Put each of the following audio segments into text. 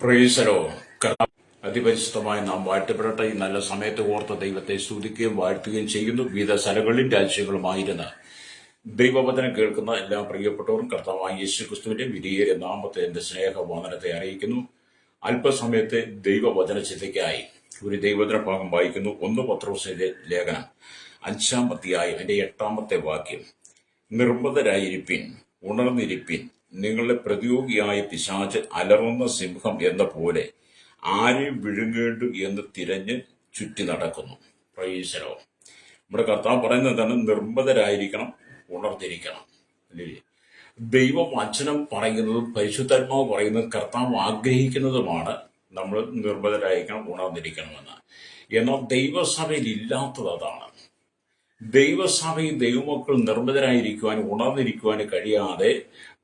പ്രൈസലോ അതിപരിശുദ്ധമായി നാം വാഴ്ത്തപ്പെടട്ടെ. ഈ നല്ല സമയത്ത് ഓർത്ത് ദൈവത്തെ സ്തുതിക്കുകയും വാഴ്ത്തുകയും ചെയ്യുന്നു. വിവിധ സ്ഥലങ്ങളിലും രാജ്യങ്ങളുമായിരുന്ന ദൈവവചനം കേൾക്കുന്ന എല്ലാ പ്രിയപ്പെട്ടവരും കർത്താവായ യേശുക്രിസ്തുവിന്റെ വിധിയേറിയ നാമത്തെ എന്റെ സ്നേഹവന്ദനത്തെ അറിയിക്കുന്നു. അല്പസമയത്തെ ദൈവവചന ചിന്തയ്ക്കായി ഒരു ദൈവവചന ഭാഗം വായിക്കുന്നു. 1 പത്രോസിന്റെ ലേഖനം 5-ാം അധ്യായം 8-ാമത്തെ വാക്യം. നിർബന്ധരായിരിപ്പിൻ, ഉണർന്നിരിപ്പിൻ, നിങ്ങളുടെ പ്രതിയോഗിയായ പിശാച് അലറുന്ന സിംഹം എന്ന പോലെ ആരെ വിഴുങ്ങേണ്ടു എന്ന് തിരഞ്ഞ് ചുറ്റി നടക്കുന്നു. പ്രൈസലോ. നമ്മുടെ കർത്താവ് പറയുന്നത് എന്താണ്? നിർബന്ധരായിരിക്കണം, ഉണർന്നിരിക്കണം. അല്ലേ? ദൈവവചനം പറയുന്നതും പരിശുദ്ധാത്മാവ് പറയുന്നതും കർത്താവ് ആഗ്രഹിക്കുന്നതുമാണ് നമ്മൾ നിർബന്ധരായിരിക്കണം, ഉണർന്നിരിക്കണമെന്ന്. എന്നാൽ ദൈവസഭയിൽ ഇല്ലാത്തത് അതാണ്. ദൈവസഭയിൽ ദൈവമക്കൾ നിർമ്മിതരായിരിക്കുവാനും ഉണർന്നിരിക്കുവാനും കഴിയാതെ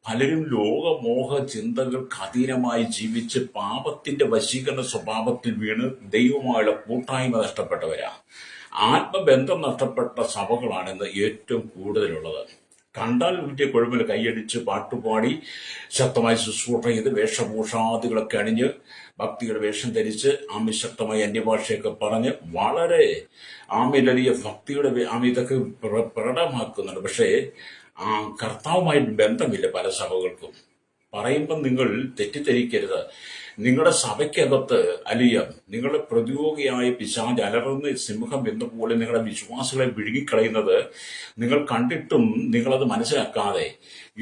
പലരും ലോകമോഹ ചിന്തകൾക്ക് അധീനമായി ജീവിച്ച് പാപത്തിന്റെ വശീകരണ സ്വഭാവത്തിൽ വീണ് ദൈവമായുള്ള കൂട്ടായ്മ നഷ്ടപ്പെട്ടവരാ. ആത്മബന്ധം നഷ്ടപ്പെട്ട സഭകളാണെന്ന് ഏറ്റവും കൂടുതലുള്ളത്. കണ്ടാൽ വലിയ കുഴമ്പ് കൈയടിച്ച് പാട്ടുപാടി ശക്തമായി ശുശ്രൂഷ ചെയ്ത് വേഷഭൂഷാദികളൊക്കെ അണിഞ്ഞ് ഭക്തിയുടെ വേഷം ധരിച്ച് ശക്തമായി അന്യഭാഷയൊക്കെ പറഞ്ഞ് വളരെ വലിയ ഭക്തിയുടെ ഇതൊക്കെ പ്രകടമാക്കുന്നുണ്ട്. പക്ഷേ കർത്താവുമായിട്ട് ബന്ധമില്ല പല സഭകൾക്കും. പറയുമ്പം നിങ്ങൾ തെറ്റിദ്ധരിക്കരുത്. നിങ്ങളുടെ സഭയ്ക്കകത്ത് നിങ്ങളുടെ പ്രതിയോഗിയായ പിശാച് അലറുന്ന സിംഹം എന്ന പോലെ നിങ്ങളുടെ വിശ്വാസികളെ വിഴുങ്ങിക്കളയുന്നത് നിങ്ങൾ കണ്ടിട്ടും നിങ്ങളത് മനസ്സിലാക്കാതെ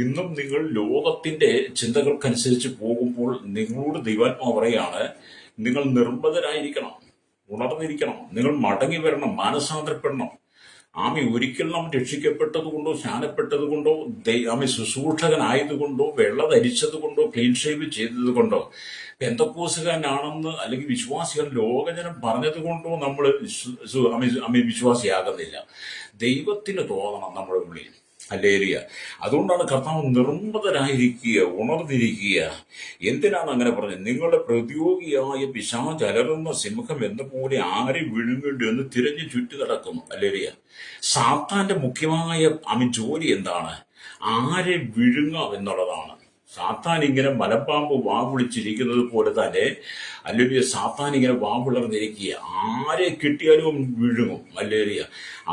ഇന്നും നിങ്ങൾ ലോകത്തിന്റെ ചിന്തകൾക്കനുസരിച്ച് പോകുമ്പോൾ നിങ്ങളോട് ദൈവാത്മാവ് പറയാണ്, നിങ്ങൾ നിർബന്ധരായിരിക്കണം, ഉണർന്നിരിക്കണം, നിങ്ങൾ മടങ്ങി വരണം, മാനസാന്തരപ്പെടണം. ഒരിക്കൽ നാം രക്ഷിക്കപ്പെട്ടതുകൊണ്ടോ സ്നാനപ്പെട്ടതുകൊണ്ടോ ശുശ്രൂഷകനായതുകൊണ്ടോ വെള്ള ധരിച്ചതുകൊണ്ടോ ക്ലീൻ ഷേവ് ചെയ്തതുകൊണ്ടോ പെന്തക്കോസുകാരനാണെന്ന് അല്ലെങ്കിൽ വിശ്വാസികൾ ലോകജനം പറഞ്ഞതുകൊണ്ടോ നമ്മൾ വിശ്വാസിയാകുന്നില്ല. ദൈവത്തിന് തോന്നണം നമ്മുടെ ഉള്ളിൽ. ഹല്ലേലൂയ. അതുകൊണ്ടാണ് കർത്താവ് നിർമ്മതരായിരിക്കുക, ഉണർന്നിരിക്കുക. എന്തിനാണ് അങ്ങനെ പറഞ്ഞത്? നിങ്ങളുടെ പ്രതിയോഗിയായ പിശാച് അലറുന്ന സിംഹം എന്ന പോലെ ആരെ വിഴുങ്ങേണ്ടി എന്ന് തിരഞ്ഞു ചുറ്റി നടക്കുന്നു. ഹല്ലേലൂയ. സാത്താന്റെ മുഖ്യമായ ജോലി എന്താണ്? ആരെ വിഴുങ്ങാം എന്നുള്ളതാണ്. സാത്താൻ ഇങ്ങനെ മലപ്പാമ്പ് വാവിളിച്ചിരിക്കുന്നത് പോലെ തന്നെ സാത്താൻ ഇങ്ങനെ വാവിളർന്നിരിക്കുക. ആരെ കിട്ടിയാലും വിഴുങ്ങും.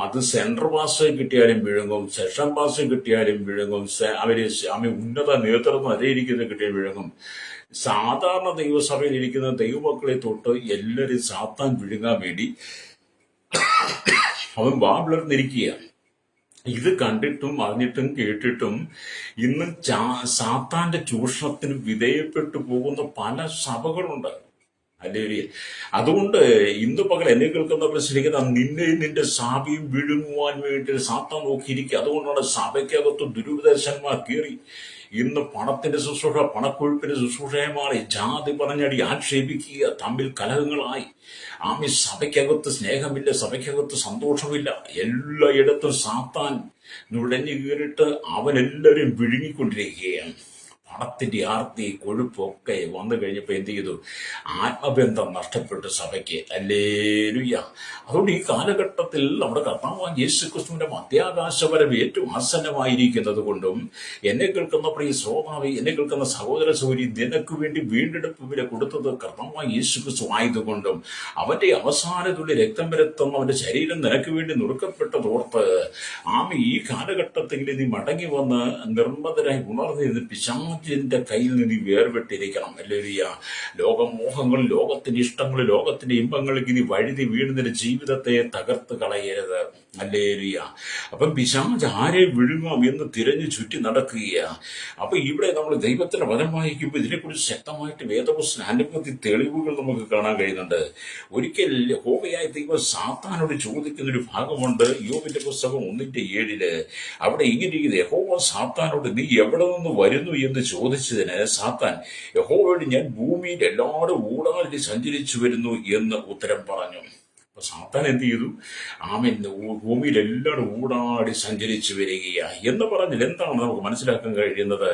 അത് സെൻട്രൽ പാസ് കിട്ടിയാലും വിഴുങ്ങും, സെഷൻ പാസ് കിട്ടിയാലും വിഴുങ്ങും, ഉന്നത നേതൃത്വം അതേരിക്കുന്നത് കിട്ടിയാലും വിഴുങ്ങും. സാധാരണ ദൈവസഭയിൽ ഇരിക്കുന്ന ദൈവമക്കളെ തൊട്ട് എല്ലാവരും സാത്താൻ വിഴുങ്ങാൻ വേണ്ടി അവൻ വാവിളർന്നിരിക്കുക. ഇത് കണ്ടിട്ടും അറിഞ്ഞിട്ടും കേട്ടിട്ടും ഇന്ന് സാത്താന്റെ ചൂഷണത്തിന് വിധേയപ്പെട്ടു പോകുന്ന പല സഭകളുണ്ട്. ഹല്ലേലൂയ. അതുകൊണ്ട് ഇന്ന് പകൽ എന്നെ കേൾക്കുന്നവർ ശ്രമിക്കുന്ന നിന്നെയും നിന്റെ സഭയും വിഴുങ്ങുവാൻ വേണ്ടി സാത്താൻ നോക്കിയിരിക്കുക. അതുകൊണ്ടാണ് സഭയ്ക്കകത്ത് ദുരുപദേശന്മാർ കയറി ഇന്ന് പണത്തിന്റെ ശുശ്രൂഷ പണക്കൊഴുപ്പിന്റെ ശുശ്രൂഷയെ മാറി ജാതി പറഞ്ഞടി ആക്ഷേപിക്കുക, തമ്മിൽ കലഹങ്ങളായി. സഭയ്ക്കകത്ത് സ്നേഹമില്ല, സഭയ്ക്കകത്ത് സന്തോഷമില്ല. എല്ലായിടത്തും സാത്താൻ നുഴഞ്ഞു കയറിയിട്ട് അവനെല്ലാവരും വിഴുങ്ങിക്കൊണ്ടിരിക്കുകയാണ്. പണത്തിന്റെ ആർത്തി കൊഴുപ്പൊക്കെ വന്നു കഴിഞ്ഞപ്പോൾ എന്ത് ചെയ്തു? ആത്മബന്ധം നഷ്ടപ്പെട്ടു സഭയ്ക്ക്. ഹല്ലേലൂയ. അതുകൊണ്ട് ഈ കാലഘട്ടത്തിൽ നമ്മുടെ കർത്താവായ യേശുക്രിസ്തുവിന്റെ മധ്യാകാശപരം ഏറ്റവും ആസന്നമായിരിക്കുന്നത് കൊണ്ടും എന്നെ കേൾക്കുന്ന പ്രിയ ശ്രോതാവേ, എന്നെ കേൾക്കുന്ന സഹോദര സഹോദരി, നിനക്ക് വേണ്ടി വീണ്ടെടുപ്പ് വില കൊടുത്തത് കർത്താവായ യേശുക്രിസ്തു ആയതുകൊണ്ടും അവന്റെ അവസാനത്തുള്ള രക്തം വരത്തുന്ന അവന്റെ ശരീരം നിനക്ക് വേണ്ടി നുറുക്കപ്പെട്ടതോർത്ത് ഈ കാലഘട്ടത്തിൽ നീ മടങ്ങി വന്ന് നിർമ്മതരായി ഉണർന്നിരുന്ന് പിശാചിന്റെ കയ്യിൽ നിന്ന് വേർപെട്ടിരിക്കണം. ഹല്ലേലൂയ. ലോകമോഹങ്ങൾ, ലോകത്തിന്റെ ഇഷ്ടങ്ങൾ, ലോകത്തിന്റെ ഇമ്പങ്ങൾക്ക് ഇനി വഴുതി വീണുന്നതിന്റെ ജീവിതത്തെ തകർത്ത് കളയരുത്. ഹല്ലേലൂയ. അപ്പം പിശാച് ആരെ വിഴുങ്ങാം എന്ന് തിരഞ്ഞു ചുറ്റി നടക്കുകയാണ്. അപ്പൊ ഇവിടെ നമ്മൾ ദൈവത്തിന്റെ വചനം വായിക്കുമ്പോൾ ഇതിനെക്കുറിച്ച് ശക്തമായിട്ട് വേദപുസ്തകത്തിൽ അനവധി തെളിവുകൾ നമുക്ക് കാണാൻ കഴിയുന്നുണ്ട്. ഒരിക്കൽ യഹോവയായ ദൈവം സാത്താനോട് ചോദിക്കുന്ന ഒരു ഭാഗമുണ്ട്. യോബിന്റെ പുസ്തകം 1:7. അവിടെ ഇങ്ങനെ ഇരിക്കുന്നത്, യഹോവ സാത്താനോട് നീ എവിടെ നിന്ന് വരുന്നു എന്ന് ചോദിച്ചതിന് സാത്താൻ യഹോവയോട് ഞാൻ ഭൂമിയിൽ എല്ലാവരും ഊടാലിൽ സഞ്ചരിച്ചു വരുന്നു എന്ന് ഉത്തരം പറഞ്ഞു. അപ്പൊ സാത്താൻ എന്ത് ചെയ്തു? ആമേൻ, ഭൂമിയിൽ എല്ലാവരും ഊടാടി സഞ്ചരിച്ചു വരികയാ എന്ന് പറഞ്ഞാൽ എന്താണ് നമുക്ക് മനസ്സിലാക്കാൻ കഴിയുന്നത്?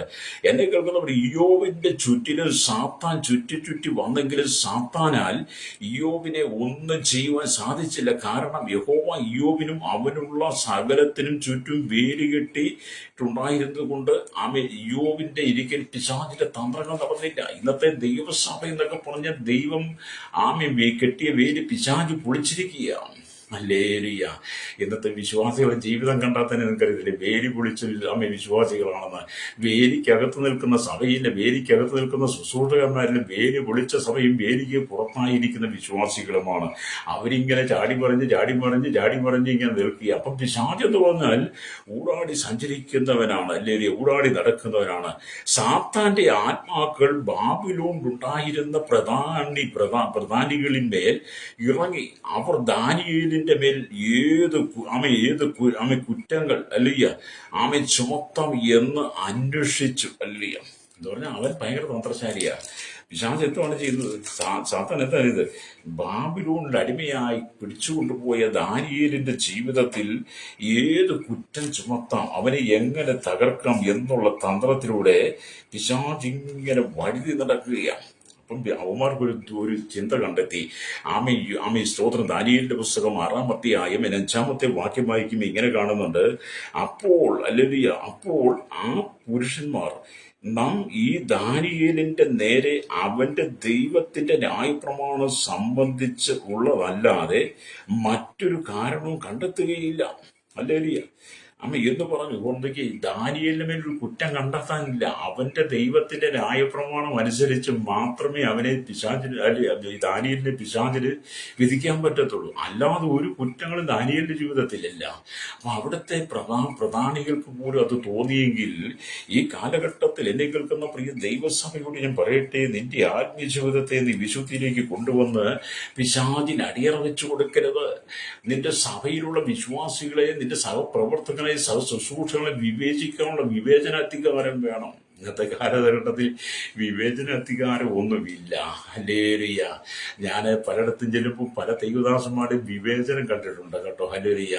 എന്നെ കേൾക്കുന്നവർ, ഇയ്യോബിന്റെ ചുറ്റിലും സാത്താൻ ചുറ്റി ചുറ്റി വന്നെങ്കിലും സാത്താനാൽ ഇയ്യോബിനെ ഒന്നും ചെയ്യുവാൻ സാധിച്ചില്ല. കാരണം യഹോവ ഇയ്യോബിനും അവനുള്ള സകലത്തിനും ചുറ്റും വേലി കെട്ടിയിട്ടുണ്ടായിരുന്നത് കൊണ്ട് ആമേൻ, ഇയ്യോബിന്റെ ഇരിക്കൽ പിശാചിന്റെ തന്ത്രങ്ങൾ നടന്നില്ല. ഇന്നത്തെ ദൈവസഭ എന്നൊക്കെ പറഞ്ഞ ദൈവം ആമേൻ കെട്ടിയ വേലി പിശാച് പൊളിച്ചിരിക്കുകയാണ്. ഹല്ലേലൂയ. ഇന്നത്തെ വിശ്വാസികളുടെ ജീവിതം കണ്ടാൽ തന്നെ നിങ്ങൾക്കറിയത്തില്ലേ, വേലി പൊളിച്ച വിശ്വാസികളാണെന്ന്. വേലിക്കകത്ത് നിൽക്കുന്ന സഭയിലെ, വേലിക്കകത്ത് നിൽക്കുന്ന ശുശ്രൂഷകന്മാരിലും വേലി പൊളിച്ച സഭയും വേലിക്ക് പുറത്തായിരിക്കുന്ന വിശ്വാസികളുമാണ്. അവരിങ്ങനെ ചാടി മറിഞ്ഞ് ഇങ്ങനെ നിൽക്കുക. അപ്പം പിശാച് എന്ന് പറഞ്ഞാൽ ഊടാടി സഞ്ചരിക്കുന്നവനാണ്, അല്ലേ, ഊടാടി നടക്കുന്നവനാണ്. സാത്താന്റെ ആത്മാക്കൾ ബാബിലോണിലുണ്ടായിരുന്ന പ്രധാനികളിന്മേൽ ഇറങ്ങി അവർ ദാനിയേലിന്റെ മേൽ ഏത് കുറ്റങ്ങൾ അല്ലയ്യ ചുമത്തം എന്ന് അന്വേഷിച്ചു, അല്ലയ്യ എന്ന് പറഞ്ഞാൽ അവൻ ഭയങ്കര തന്ത്രശാലിയാ. പിശാച് എന്താണ് ചെയ്തത്? സാത്താൻ എന്താ ചെയ്തത്? ബാബിലോണിൽ അടിമയായി പിടിച്ചുകൊണ്ടുപോയ ദാനിയേലിന്റെ ജീവിതത്തിൽ ഏത് കുറ്റം ചുമത്താം, അവനെ എങ്ങനെ തകർക്കാം എന്നുള്ള തന്ത്രത്തിലൂടെ പിശാച് ഇങ്ങനെ വഴുതി നടക്കുകയാണ്. അപ്പം അവന്മാർക്കൊരു ചിന്ത കണ്ടെത്തി. ആമി സ്തോത്രം. ദാനിയേലിന്റെ പുസ്തകം 6-ാം അധ്യായം 5-ാമത്തെ വാക്യം വായിക്കുമ്പോൾ ഇങ്ങനെ കാണുന്നുണ്ട്. അപ്പോൾ ആ പുരുഷന്മാർ നാം ഈ ദാനിയേലിന്റെ നേരെ അവന്റെ ദൈവത്തിന്റെ ന്യായപ്രമാണം സംബന്ധിച്ച് ഉള്ളതല്ലാതെ മറ്റൊരു കാരണവും കണ്ടെത്തുകയില്ല. ഹല്ലേലൂയ. എന്ന് പറഞ്ഞു കൊണ്ടെങ്കിൽ ദാനിയേലിന് മേൽ ഒരു കുറ്റം കണ്ടെത്താനില്ല. അവന്റെ ദൈവത്തിന്റെ ന്യായപ്രമാണം അനുസരിച്ച് മാത്രമേ അവനെ ദാനിയേലിന്റെ പിശാചിന് വിധിക്കാൻ പറ്റത്തുള്ളൂ. അല്ലാതെ ഒരു കുറ്റങ്ങളും ദാനിയേലിന്റെ ജീവിതത്തിലില്ല. അപ്പൊ അവിടുത്തെ പ്രധാനികൾക്ക് പോലും അത് തോന്നിയെങ്കിൽ ഈ കാലഘട്ടത്തിൽ എന്നെ കേൾക്കുന്ന പ്രിയ ദൈവസഭയോട് ഞാൻ പറയട്ടെ, നിന്റെ ആത്മീയ ജീവിതത്തെ നീ വിശുദ്ധിയിലേക്ക് കൊണ്ടുവന്ന് പിശാചിന് അടിയറ വെച്ചു കൊടുക്കരുത്. നിന്റെ സഭയിലുള്ള വിശ്വാസികളെ, നിന്റെ സഹപ്രവർത്തകരെ, സഹശുശ്രൂഷകളെ വിവേചിക്കാനുള്ള വിവേചനാധികാരം വേണം. ഇന്നത്തെ കാലഘട്ടത്തിൽ വിവേചനാധികാരം ഒന്നുമില്ല. ഹല്ലേലൂയ. ഞാൻ പലയിടത്തും ചെല്ലുമ്പോൾ പല ദൈവദാസന്മാരുടെ വിവേചനം കണ്ടിട്ടുണ്ട് കേട്ടോ. ഹല്ലേലൂയ.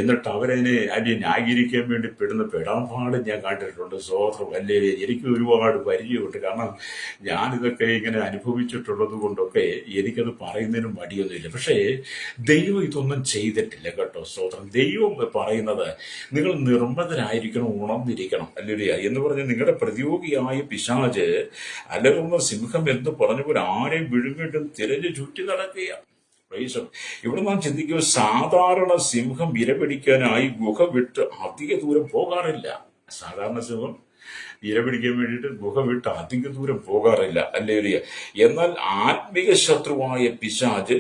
എന്നിട്ട് അവരതിനെ ന്യായീകരിക്കാൻ വേണ്ടി പെടാപ്പാട് ഞാൻ കണ്ടിട്ടുണ്ട്. സ്തോത്രം. ഹല്ലേലൂയ. എനിക്ക് ഒരുപാട് പരിചയമുണ്ട്. കാരണം ഞാനിതൊക്കെ ഇങ്ങനെ അനുഭവിച്ചിട്ടുള്ളത് കൊണ്ടൊക്കെ എനിക്കത് പറയുന്നതിനും മടിയൊന്നുമില്ല. പക്ഷേ ദൈവം ഇതൊന്നും ചെയ്തിട്ടില്ല കേട്ടോ. സ്തോത്രം. ദൈവം പറയുന്നത് നിങ്ങൾ നിർമ്മതരായിരിക്കണം, ഉണർന്നിരിക്കണം. ഹല്ലേലൂയ എന്ന് പറഞ്ഞ് നിങ്ങളുടെ പ്രതിയോഗിയായ പിശാച് അലറുന്ന സിംഹം എന്ന് പറഞ്ഞപ്പോൾ ആരെയും വിഴുങ്ങിട്ടും തിരഞ്ഞു ചുറ്റി നടക്കുകയാണ്. ഇവിടെ നാം ചിന്തിക്കുക, സാധാരണ സിംഹം ഇരപിടിക്കാനായി ഗുഹ വിട്ട് അധിക ദൂരം പോകാറില്ല. സാധാരണ സിംഹം ഇരപിടിക്കാൻ വേണ്ടിയിട്ട് ഗുഹ വിട്ട് അധിക ദൂരം പോകാറില്ല. ഹല്ലേലൂയ. എന്നാൽ ആത്മീക ശത്രുവായ പിശാച്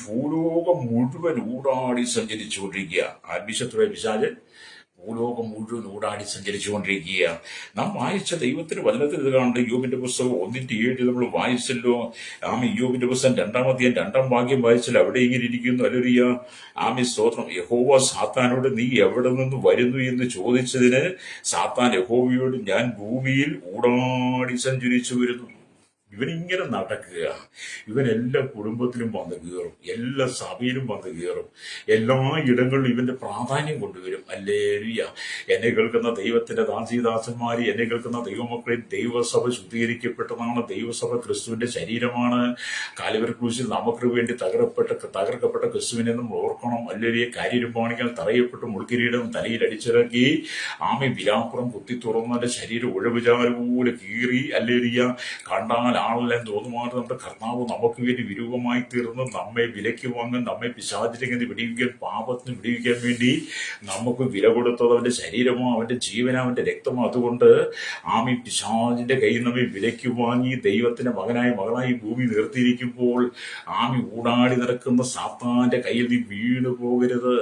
ഭൂലോകം മുഴുവൻ ഊടാടി സഞ്ചരിച്ചുകൊണ്ടിരിക്കുക. ആത്മീയ ശത്രുവായ പിശാച് ഭൂലോകം മുഴുവൻ ഊടാടി സഞ്ചരിച്ചുകൊണ്ടിരിക്കുകയാണ്. നാം വായിച്ച ദൈവത്തിന്റെ വചനത്തിൽ ഇത് കാണുന്നുണ്ട്. യോബിന്റെ പുസ്തകം 1:7 നമ്മൾ വായിച്ചല്ലോ. യോബിന്റെ പുസ്തകം 2-ാം അധ്യായം 2-ാം വാക്യം വായിച്ചല്ലോ. അവിടെ ഇങ്ങനെ ഇരിക്കുന്നു. ഹല്ലേലൂയ. സ്തോത്രം. യഹോവ സാത്താനോട് നീ എവിടെ നിന്ന് വരുന്നു എന്ന് ചോദിച്ചതിന് സാത്താൻ യഹോവയോട് ഞാൻ ഭൂമിയിൽ ഊടാടി സഞ്ചരിച്ചു വരുന്നു. ഇവനിങ്ങനെ നടക്കുക. ഇവൻ എല്ലാ കുടുംബത്തിലും വന്ന് കയറും, എല്ലാ സഭയിലും വന്ന് കയറും, എല്ലാ ഇടങ്ങളിലും ഇവന്റെ പ്രാധാന്യം കൊണ്ടുവരും. ഹല്ലേലൂയ. എന്നെ കേൾക്കുന്ന ദൈവത്തിന്റെ ദാസീദാസന്മാര്, എന്നെ കേൾക്കുന്ന ദൈവമക്കളെ, ദൈവസഭ ശുദ്ധീകരിക്കപ്പെട്ടതാണ്. ദൈവസഭ ക്രിസ്തുവിന്റെ ശരീരമാണ്. കാൽവരി ക്രൂശിൽ നമുക്ക് വേണ്ടി തകർക്കപ്പെട്ട ക്രിസ്തുവിനെ നമ്മൾ ഓർക്കണം. ഹല്ലേലൂയ. കാര്യരുമ്പാണികൾ തറയപ്പെട്ട് മുൾക്കിരീടം തലയിൽ അടിച്ചിറക്കി വിലാപ്പുറം കുത്തി തുറന്നതിന്റെ ശരീരം ഉഴവുചാലുപോലെ കീറി. ഹല്ലേലൂയ. കണ്ടാൽ ആളെല്ലാം തോന്നുമാറ് നമ്മുടെ കർത്താവ് നമുക്ക് വേണ്ടി വിരൂപമായി തീർന്ന് നമ്മെ വിലയ്ക്ക് വാങ്ങാൻ, നമ്മെ പിശാചിനെ വിടിവിക്കാൻ, പാപത്തിന് വിടിവിക്കാൻ വേണ്ടി നമുക്ക് വില കൊടുത്തത് അവന്റെ ശരീരമോ അവന്റെ ജീവനോ അവന്റെ രക്തമോ. അതുകൊണ്ട് പിശാചിന്റെ കയ്യിൽ നമ്മെ വിലയ്ക്ക് വാങ്ങി ദൈവത്തിന്റെ മകളായി ഭൂമി നിർത്തിയിരിക്കുമ്പോൾ ഊടാടി നടക്കുന്ന സാത്താന്റെ കയ്യിൽ നീ വീണു പോകരുത്.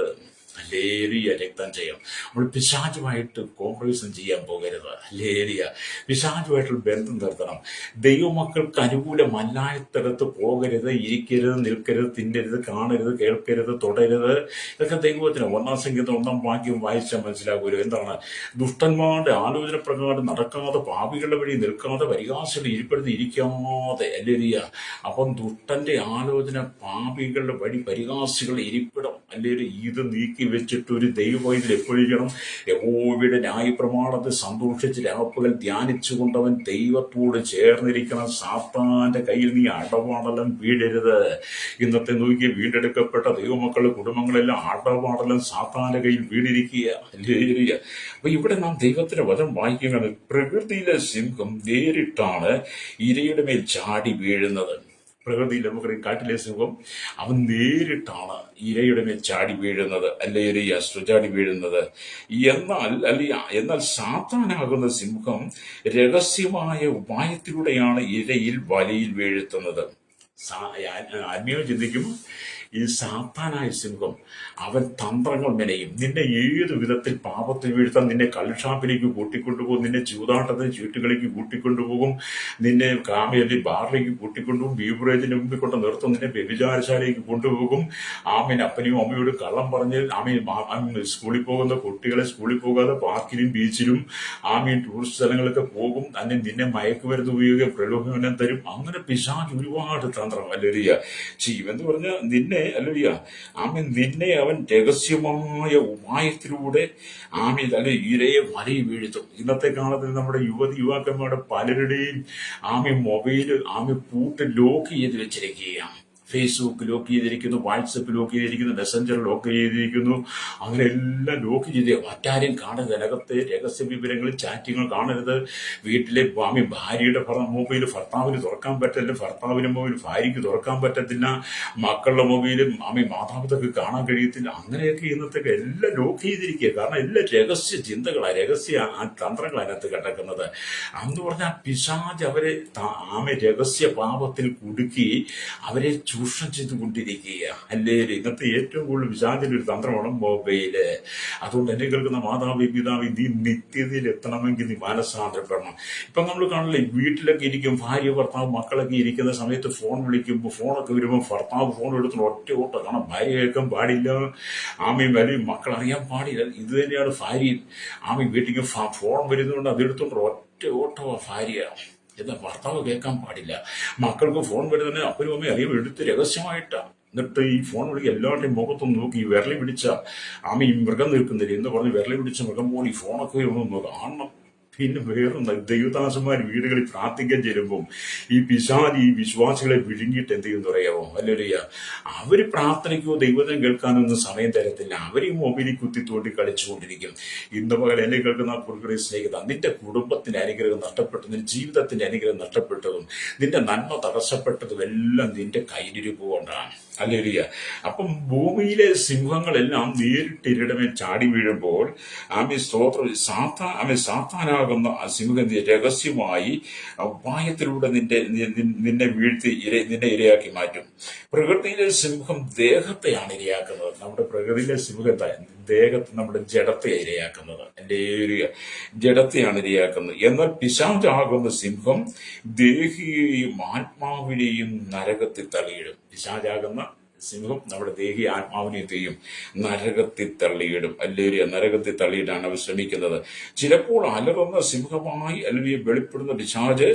ഹല്ലേലൂയ. രക്തം ചെയ്യും. നമ്മൾ പിശാചുമായിട്ട് കോംപ്രമൈസും ചെയ്യാൻ പോകരുത്. ഹല്ലേലൂയ. പിശാചുമായിട്ടുള്ള ബന്ധം നിർത്തണം. ദൈവമക്കൾക്ക് അനുകൂലമല്ലാത്തടത്ത് പോകരുത്, ഇരിക്കരുത്, നിൽക്കരുത്, തിന്നരുത്, കാണരുത്, കേൾക്കരുത്, തുടരുത്. ഇതൊക്കെ ദൈവത്തിന് 1 സംഗീതം 1 വാക്യം വായിച്ചാൽ മനസ്സിലാകുമല്ലോ. എന്താണ്? ദുഷ്ടന്മാരുടെ ആലോചന പ്രകാരം നടക്കാതെ, പാപികളുടെ വഴി നിൽക്കാതെ, പരിഹാസികളുടെ ഇരിപ്പിടത്ത് ഇരിക്കാതെ. ഹല്ലേലൂയ. അപ്പം ദുഷ്ടന്റെ ആലോചന, പാപികളുടെ വഴി, പരിഹാസികളുടെ ഇരിപ്പിടം, അല്ലെങ്കിൽ ഇത് നീക്കി വെച്ചിട്ട് ഒരു ദൈവവൈദ്യൻ എപ്പോഴും യഹോവയുടെ ന്യായപ്രമാണത്തെ സന്തോഷിച്ച് രാപ്പകൽ ധ്യാനിച്ചുകൊണ്ടവൻ ദൈവത്തോട് ചേർന്നിരിക്കണം. സാത്താന്റെ കയ്യിൽ നീ അടപാടലം വീഴരുത്. ഇന്നത്തെ നോക്കി വീണ്ടെടുക്കപ്പെട്ട ദൈവമക്കളുടെ കുടുംബങ്ങളെല്ലാം അടപാടലം സാത്താന്റെ കയ്യിൽ വീണിരിക്കുക. ഹല്ലേലൂയ. അപ്പൊ ഇവിടെ നാം ദൈവത്തിന്റെ വചനം വായിക്കുകയാണ്. പ്രകൃതിയിലെ സിംഹം നേരിട്ടാണ് ഇരയുടെ മേൽ ചാടി വീഴുന്നത്. പ്രകൃതിയിൽ നമുക്കറിയാം, കാട്ടിലെ സിംഹം അവൻ നേരിട്ടാണ് ഇരയുടെ മേൽ ചാടി വീഴുന്നത്, അല്ലെങ്കിൽ ചാടി വീഴുന്നത്. എന്നാൽ സാത്താനാകുന്ന സിംഹം രഹസ്യമായ ഉപായത്തിലൂടെയാണ് ഇരയിൽ വലയിൽ വീഴ്ത്തുന്നത്. ആത്മീയം ചിന്തിക്കും, ഈ സാത്താനായ സിംഹം അവൻ തന്ത്രങ്ങൾ മെനയും. നിന്നെ ഏതു വിധത്തിൽ പാപത്തിൽ വീഴ്ത്താൻ, നിന്നെ കള്ളുഷാപ്പിലേക്ക് കൂട്ടിക്കൊണ്ടുപോകും, നിന്നെ ചൂതാട്ടത്തിന് ചീട്ടുകളിലേക്ക് കൂട്ടിക്കൊണ്ടുപോകും, നിന്നെ കാമയല്ലി ബാറിലേക്ക് കൂട്ടിക്കൊണ്ടുപോകും, ബീവറേജിന് മുമ്പിൽ കൊണ്ട് നിർത്തും, നിന്നെ വ്യഭിചാരശാലയ്ക്ക് കൊണ്ടുപോകും. ആമീൻ. അപ്പനെയും അമ്മയോട് കള്ളം പറഞ്ഞ് സ്കൂളിൽ പോകുന്ന കുട്ടികളെ സ്കൂളിൽ പോകാതെ പാർക്കിലും ബീച്ചിലും ടൂറിസ്റ്റ് സ്ഥലങ്ങളൊക്കെ പോകും. നിന്നെ മയക്കുമരുന്ന് ഉപയോഗിക്കുക, പ്രലോഭനം തരും. അങ്ങനെ പിശാച് ഒരുപാട് തന്ത്രം ചെയ്യും. എന്ന് പറഞ്ഞാൽ നിന്നെ നിന്നെ അവൻ രഹസ്യമായ ഉപായത്തിലൂടെ ഇരയെ വലയിൽ വീഴ്ത്തും. ഇന്നത്തെ കാലത്ത് നമ്മുടെ യുവാക്കന്മാരുടെ പലരുടെയും മൊബൈല് പൂട്ട് ലോക്ക് ചെയ്ത് വെച്ചിരിക്കുകയാണ്. ഫേസ്ബുക്ക് ലോക്ക് ചെയ്തിരിക്കുന്നു, വാട്സപ്പ് ലോക്ക് ചെയ്തിരിക്കുന്നു, മെസ്സഞ്ചർ ലോക്ക് ചെയ്തിരിക്കുന്നു. അങ്ങനെ എല്ലാം ലോക്ക് ചെയ്ത് മറ്റാരും കാണരുത്. അതിനകത്തെ രഹസ്യ വിവരങ്ങൾ, ചാറ്റിങ്ങൾ കാണരുത്. വീട്ടിലെ ഭാര്യയുടെ മൊബൈൽ ഭർത്താവിന് തുറക്കാൻ പറ്റില്ല, ഭർത്താവിന്റെ മൊബൈൽ ഭാര്യയ്ക്ക് തുറക്കാൻ പറ്റത്തില്ല, മക്കളുടെ മൊബൈലും മാതാപിതാക്കൾക്ക് കാണാൻ കഴിയത്തില്ല. അങ്ങനെയൊക്കെ ഇന്നത്തെ എല്ലാം ലോക്ക് ചെയ്തിരിക്കുക. കാരണം എല്ലാം രഹസ്യ ചിന്തകളാണ്, രഹസ്യ തന്ത്രങ്ങൾ അതിനകത്ത് കിടക്കുന്നത്. അന്ന് പറഞ്ഞാൽ പിശാച് അവരെ രഹസ്യ പാപത്തിൽ കുടുക്കി അവരെ ചൂഷണം ചെയ്തുകൊണ്ടിരിക്കുക. അല്ലേ? ഇന്നത്തെ ഏറ്റവും കൂടുതൽ പിശാചിന്റെ ഒരു തന്ത്രമാണ് മൊബൈല്. അതുകൊണ്ട് എന്നെ കേൾക്കുന്ന മാതാവി പിതാവി, നീ നിത്യതയിൽ എത്തണമെങ്കിൽ നീ മാനസാന്തരപ്പെടണം. ഇപ്പൊ നമ്മൾ കാണില്ലേ, വീട്ടിലൊക്കെ ഇരിക്കും, ഭാര്യ ഭർത്താവ് മക്കളൊക്കെ ഇരിക്കുന്ന സമയത്ത് ഫോൺ വിളിക്കുമ്പോൾ, ഫോണൊക്കെ വരുമ്പോൾ ഭർത്താവ് ഫോൺ എടുത്ത് ഒറ്റ ഓട്ടം. കാരണം ഭാര്യ കേൾക്കാൻ പാടില്ല, വലിയ മക്കൾ അറിയാൻ പാടില്ല. ഇത് തന്നെയാണ് ഭാര്യ. വീട്ടിലേക്ക് ഫോൺ വരുന്നതുകൊണ്ട് അതെടുത്തോണ്ട് ഒറ്റ ഓട്ടമാ ഭാര്യ. എന്നാൽ ഭർത്താവ് കേൾക്കാൻ പാടില്ല. മക്കൾക്ക് ഫോൺ വരുന്നതിന് അപ്പനും അമ്മയും അറിയാൻ എടുത്ത് രഹസ്യമായിട്ടാണ്. എന്നിട്ട് ഈ ഫോൺ വിളിക്കുക, എല്ലാവരുടെയും മുഖത്തൊന്ന് നോക്കി, വിരളി പിടിച്ച ഈ മൃഗം നിൽക്കുന്നില്ല എന്ന് പറഞ്ഞ് വിരളി പിടിച്ച മൃഗം പോലെ ഈ ഫോണൊക്കെ ഒന്ന് കാണണം. പിന്നെ വേറൊന്ന്, ദൈവദാസന്മാർ വീടുകളിൽ പ്രാർത്ഥിക്കാൻ ചെല്ലുമ്പോൾ ഈ പിശാചി ഈ വിശ്വാസികളെ വിഴുങ്ങിയിട്ട് എന്ത് ചെയ്യുമെന്ന് പറയാമോ? അല്ലേലൂയ. അവര് പ്രാർത്ഥനയ്ക്കോ ദൈവത്തിനെ കേൾക്കാനോ ഒന്നും സമയം തരത്തില്ല. അവർ ഈ മൊബൈലിൽ കുത്തി തോണ്ടി കളിച്ചുകൊണ്ടിരിക്കും. ഇന്ന് പകൽ എന്നെ കേൾക്കുന്ന പുരുഷനെ സ്നേഹിത, നിന്റെ കുടുംബത്തിന്റെ അനുഗ്രഹം നഷ്ടപ്പെട്ടതും, നിന്റെ ജീവിതത്തിന്റെ അനുഗ്രഹം നഷ്ടപ്പെട്ടതും, നിന്റെ നന്മ തടസ്സപ്പെട്ടതും എല്ലാം നിന്റെ കയ്യിലിരിപ്പ് കൊണ്ടാണ്. ഹല്ലേലൂയ. അപ്പം ഭൂമിയിലെ സിംഹങ്ങളെല്ലാം നേരിട്ട് ഇരടമേൽ ചാടി വീഴുമ്പോൾ സാത്താനാകുന്ന സിംഹം രഹസ്യമായി ഉപായത്തിലൂടെ നിന്നെ വീഴ്ത്തി നിന്നെ ഇരയാക്കി മാറ്റും. പ്രകൃതിയിലെ സിംഹം ദേഹത്തെയാണ് ഇരയാക്കുന്നത്. നമ്മുടെ പ്രകൃതിയിലെ സിംഹത്തെ ദേഹത്ത്, നമ്മുടെ ജഡത്തെ ഇരയാക്കുന്നത്. ജഡത്തെയാണ് ഇരയാക്കുന്നത്. എന്നാൽ പിശാചാകുന്ന സിംഹം ദേഹിയെയും ആത്മാവിനെയും നരകത്തിൽ തള്ളിയിടും. പിശാചാകുന്ന സിംഹം നമ്മുടെ ദേഹി ആത്മാവിനെ ചെയ്യും, നരകത്തിൽ തള്ളിയിടും. അല്ലെങ്കിൽ നരകത്തിൽ തള്ളിയിട്ടാണ് അവർ ശ്രമിക്കുന്നത്. ചിലപ്പോൾ അലറുന്ന സിംഹമായി അല്ലെങ്കിൽ വെളിപ്പെടുന്ന പിശാച്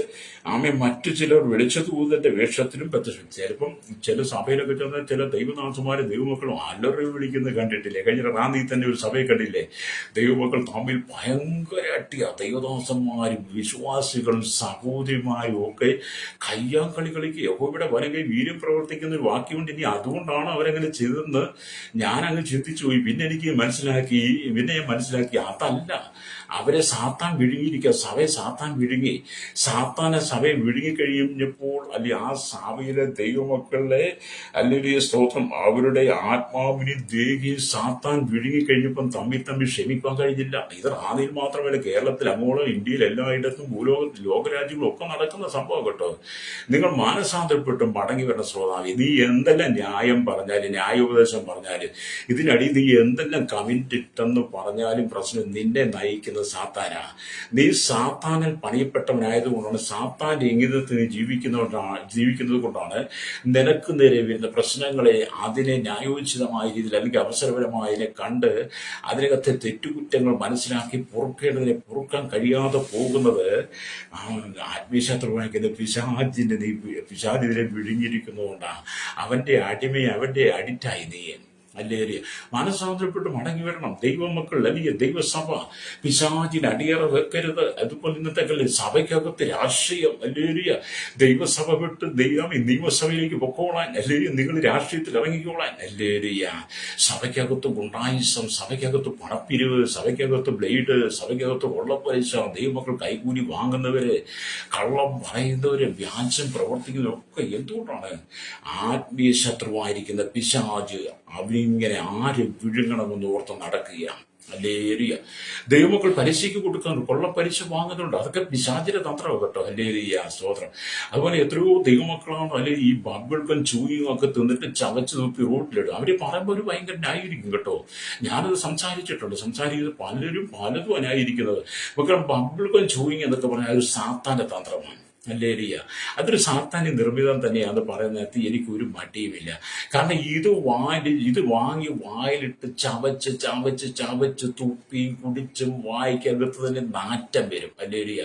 മറ്റു ചിലർ വെളിച്ചതൂതന്റെ വേഷത്തിലും പ്രത്യക്ഷം. ചിലപ്പം ചില സഭയിലൊക്കെ ചെന്ന ചില ദൈവനാഥന്മാരും ദൈവമക്കളും അലറി വിളിക്കുന്നത് കണ്ടിട്ടില്ലേ? കഴിഞ്ഞ റാന്നി തന്നെ ഒരു സഭയെ കണ്ടില്ലേ? ദൈവമക്കൾ തമ്മിൽ ഭയങ്കര അട്ടിയ, ദൈവദാസന്മാരും വിശ്വാസികളും സഹോദരിമാരും ഒക്കെ കയ്യാങ്കളി കളിക്കുക. യഹോവയുടെ വലങ്കൈ വീര്യം പ്രവർത്തിക്കുന്ന ഒരു വാക്യമുണ്ട്. ഇനി അതുകൊണ്ടാണ് അവരങ്ങനെ ചെയ്തതെന്ന് ഞാൻ അങ്ങ് ചിന്തിച്ചു പോയി. പിന്നെ ഞാൻ മനസ്സിലാക്കി അതല്ല, അവരെ സാത്താൻ വിഴുങ്ങിയിരിക്കുക. സഭയെ സാത്താൻ വിഴുങ്ങി. സഭയെ വിഴുങ്ങിക്കഴിഞ്ഞപ്പോൾ അല്ലെങ്കിൽ ആ സഭയിലെ ദൈവമക്കളുടെ അല്ലെങ്കിൽ സ്തോത്രം അവരുടെ ആത്മാവിനെ ദേഹിയും സാത്താൻ വിഴുങ്ങിക്കഴിഞ്ഞപ്പം തമ്മിൽ ക്ഷമിക്കാൻ കഴിഞ്ഞില്ല. ഇത് റാന്നിയിൽ മാത്രമല്ല, കേരളത്തിൽ അങ്ങോളം ഇന്ത്യയിൽ എല്ലായിടത്തും ലോകരാജ്യങ്ങളും ഒക്കെ നടക്കുന്ന സംഭവം കേട്ടോ. നിങ്ങൾ മാനസാന്തരപ്പെട്ട് മടങ്ങി വരുന്ന ശ്രോതാവി, നീ എന്തെല്ലാം ന്യായ ന്യായം പറഞ്ഞാലും ന്യായോപദേശം പറഞ്ഞാലും ഇതിനടി നീ എന്തെല്ലാം കമന്റ് ഇട്ടെന്ന് പറഞ്ഞാലും പ്രശ്നം നിന്നെ നയിക്കുന്നത് സാത്താനാ. നീ സാത്താനിൽ പണിയപ്പെട്ടവനായതുകൊണ്ടാണ്, സാത്താന്റെ ഇംഗിതത്തിൽ നീ ജീവിക്കുന്നത് കൊണ്ടാണ് നിനക്ക് നേരെ വരുന്ന പ്രശ്നങ്ങളെ അതിനെ ന്യായോചിതമായ രീതിയിൽ അല്ലെങ്കിൽ അവസരപരമായി അതിനെ കണ്ട് അതിനകത്തെ തെറ്റുകുറ്റങ്ങൾ മനസ്സിലാക്കി പൊറുക്കേണ്ടതിനെ പൊറുക്കാൻ കഴിയാതെ പോകുന്നത്. ആത്മീയശാസ്ത്രമാക്കുന്ന പിശാചിനെ വിഴുങ്ങിയിരിക്കുന്നതുകൊണ്ടാണ്. അവന്റെ അടിമയെ അവന്റെ അഡിക്റ്റായി നീ. അല്ലേറിയ മാനസാന്തരപ്പെട്ട് മടങ്ങി വരണം. ദൈവമക്കൾ അല്ലെങ്കിൽ ദൈവസഭ പിശാചിന് അടിയറ വെക്കരുത്. അതുപോലെ ഇന്നത്തെ സഭയ്ക്കകത്ത് രാഷ്ട്രീയം അല്ലേറിയ ദൈവസഭ വിട്ട് നിയമസഭയിലേക്ക് പൊക്കോളാൻ, അല്ലേറിയ നിങ്ങൾ രാഷ്ട്രീയത്തിൽ ഇറങ്ങിക്കോളാൻ. അല്ലേറിയ സഭയ്ക്കകത്ത് ഗുണ്ടായിസം, സഭയ്ക്കകത്ത് പണപ്പിരിവ്, സഭയ്ക്കകത്ത് ബ്ലേഡ്, സഭയ്ക്കകത്ത് കൊള്ളപ്പലിശ, ദൈവമക്കൾ കൈകൂലി വാങ്ങുന്നവര്, കള്ളം പറയുന്നവര്, വ്യാജം പ്രവർത്തിക്കുന്നവരൊക്കെ എന്തുകൊണ്ടാണ്? ആത്മീയ ശത്രുവായിരിക്കുന്ന പിശാച് അവരിങ്ങനെ ആരും വിഴുങ്ങണമെന്ന് ഓർത്ത് നടക്കുകയാണ്. അല്ലേറിയ ദൈവമക്കൾ പലിശയ്ക്ക് കൊടുക്കുന്നുണ്ട്, കൊള്ളപ്പലിശ വാങ്ങുന്നുണ്ട്. അതൊക്കെ പിശാചിന്റെ തന്ത്രമാണ് കേട്ടോ. അല്ലേറിയ സ്തോത്രം. അതുപോലെ എത്രയോ ദൈവമക്കളാണ് അല്ലെങ്കിൽ ഈ ബബിൾക്കും ചൂയും ഒക്കെ തിന്നിട്ട് ചവച്ച് തൂപ്പി റോട്ടിലിടും. അവര് പറയുമ്പോൾ ഒരു ഭയങ്കര ന്യായീകരിക്കും കേട്ടോ. ഞാനത് സംസാരിക്കുന്നത് പലതും ന്യായീകരിക്കുന്നത്. പക്ഷേ ബബിൾക്കും ചൂയിങ് എന്നൊക്കെ പറഞ്ഞാൽ ഒരു സാത്താന്റെ തന്ത്രമാണ്. അല്ലേറിയ അതൊരു സാത്താന്യ നിർമ്മിതം തന്നെയാണ് പറയുന്നത്. എനിക്കൊരു മടിയുമില്ല. കാരണം ഇത് വാങ്ങി വായിലിട്ട് ചവച്ച് തുപ്പിയും കുടിച്ചും വായിക്കകത്ത് തന്നെ നാറ്റം വരും. അല്ലേറിയ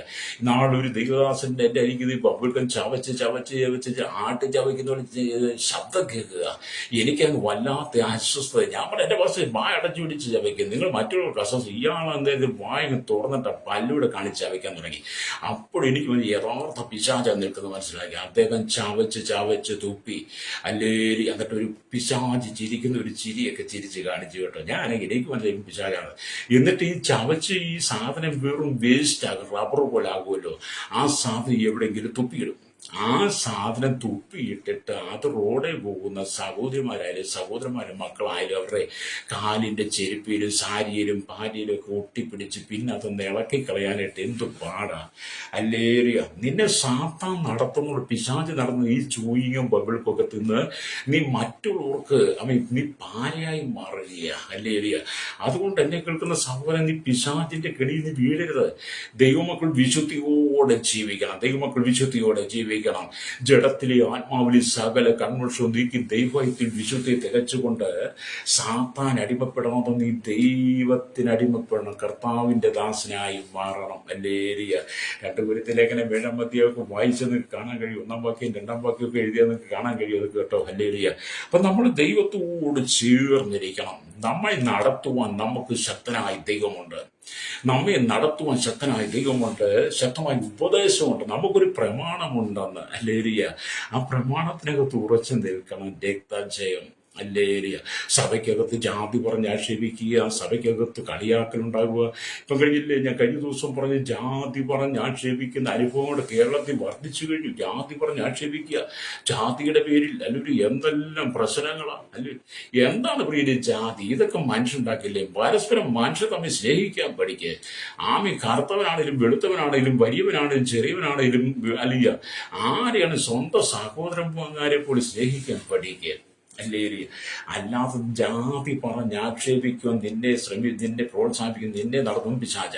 നാളൊരു ദൈവദാസന്റെ എന്റെ അരിക്കുന്നത് ബബിൾക്കം ചവച്ച് ആട്ട് ചവയ്ക്കുന്ന ശബ്ദം കേൾക്കുക. എനിക്കങ്ങ് വല്ലാത്ത അസ്വസ്ഥത. ഞാൻ എന്റെ ബസ് വായ അടച്ചു പിടിച്ച് ചവയ്ക്കും. നിങ്ങൾ മറ്റുള്ളവർക്ക് അസ്വസ്ഥ. ഇയാളെന്തായാലും വായ തുറന്നിട്ട് പല്ലൂടെ കാണിച്ച് ചവയ്ക്കാൻ തുടങ്ങി. അപ്പോഴെനിക്ക് യഥാർത്ഥ പിശാച നിൽക്കുന്നത് മനസ്സിലാക്കി. അദ്ദേഹം ചവച്ച് തുപ്പി അല്ലേരി എന്നിട്ട് ഒരു പിശാച് ചിരിക്കുന്ന ഒരു ചിരിയൊക്കെ ചിരിച്ച് കാണിച്ചു കേട്ടോ. ഞാനെങ്കിൽ എനിക്ക് മനസ്സിലാക്കും പിശാചാണ്. എന്നിട്ട് ഈ ചവച്ച് ഈ സാധനം വെറും വേസ്റ്റ് ആകും, റബ്ബർ പോലെ ആകുമല്ലോ. ആ സാധനം എവിടെയെങ്കിലും തുപ്പിയിടും. ആ സാധനം തുപ്പിയിട്ടിട്ട് അത് റോഡിൽ പോകുന്ന സഹോദരന്മാരും മക്കളായാലും അവരുടെ കാലിന്റെ ചെരുപ്പിലും സാരിയിലും പാരിയിലും ഒക്കെ ഒട്ടിപ്പിടിച്ച് പിന്നെ അതൊന്ന് ഇളക്കി കളയാനായിട്ട് എന്തു പാടാ. അല്ലേറിയ നിന്നെ സാത്താൻ നടത്തുന്നോട് പിശാച് നടന്ന് ഈ ചൂയിങ്ങും ബബിൾക്കൊക്കെ തിന്ന് നീ മറ്റുള്ളവർക്ക് നീ പാരയായി മാറുക. അല്ലേറിയ അതുകൊണ്ട് എന്നെ കേൾക്കുന്ന സഹോദരൻ, നീ പിശാചിന്റെ കെണിയിൽ നീ വീഴരുത്. ദൈവമക്കൾ വിശുദ്ധിയോടെ ജീവിക്കണം. ജഡത്തിലെ ആത്മാവിലെ സകല കൺവെർഷവും നീക്കി ദൈവത്തിൽ വിശുദ്ധിയെ തികച്ചുകൊണ്ട് സാത്താൻ അടിമപ്പെടണമെന്ന് നീ ദൈവത്തിന് അടിമപ്പെടണം. കർത്താവിന്റെ ദാസനായി മാറണം. അല്ലേറിയ 2 കൊരിന്ത്യർ ലേഖനം 7-ാം അധ്യായമൊക്കെ വായിച്ച് നിങ്ങൾക്ക് കാണാൻ കഴിയും. 1-ാം വാക്യം 2-ാം വാക്യമൊക്കെ എഴുതിയാൽ നിങ്ങൾക്ക് കാണാൻ കഴിയും. അത് കേട്ടോ. അല്ലേറിയ അപ്പൊ നമ്മൾ ദൈവത്തോട് ചേർന്നിരിക്കണം. നമ്മെ നടത്തുവാൻ നമുക്ക് ശക്തനായ ദൈവമുണ്ട്. നമ്മെ നടത്തുവാൻ ശക്തനായ ദൈവമുണ്ട്. ശക്തമായ ഉപദേശമുണ്ട്. നമുക്കൊരു പ്രമാണമുണ്ടെന്ന്. അല്ലേറിയ ആ പ്രമാണത്തിനകത്ത് ഉറച്ചു നിൽക്കണം. രക്തജയം. അല്ലേറിയ സഭയ്ക്കകത്ത് ജാതി പറഞ്ഞ് ആക്ഷേപിക്കുക, സഭയ്ക്കകത്ത് കളിയാക്കലുണ്ടാകുക. ഇപ്പം കഴിഞ്ഞില്ലേ, ഞാൻ കഴിഞ്ഞ ദിവസം പറഞ്ഞ് ജാതി പറഞ്ഞ് ആക്ഷേപിക്കുന്ന അനുഭവങ്ങളുടെ കേരളത്തിൽ വർദ്ധിച്ചു കഴിഞ്ഞു. ജാതി പറഞ്ഞ് ആക്ഷേപിക്കുക, ജാതിയുടെ പേരിൽ അല്ലെങ്കിൽ എന്തെല്ലാം പ്രശ്നങ്ങളാണ്. അല്ലെ എന്താണ് പ്രിയ ജാതി? ഇതൊക്കെ മനുഷ്യണ്ടാക്കില്ലേ? പരസ്പരം മനുഷ്യർ തമ്മിൽ സ്നേഹിക്കാൻ പഠിക്കുക. കറുത്തവനാണേലും വെളുത്തവനാണേലും വലിയവനാണേലും ചെറിയവനാണേലും അല്ലെങ്കിൽ ആരെയാണ് സ്വന്തം സഹോദരന്മാരെ പോലെ സ്നേഹിക്കാൻ പഠിക്കുക. അല്ലേറിയ അല്ലാതെ ജാതി പറഞ്ഞ് ആക്ഷേപിക്കുവാൻ നിന്നെ പ്രോത്സാഹിപ്പിക്കും, നിന്നെ നടത്തും പിശാച.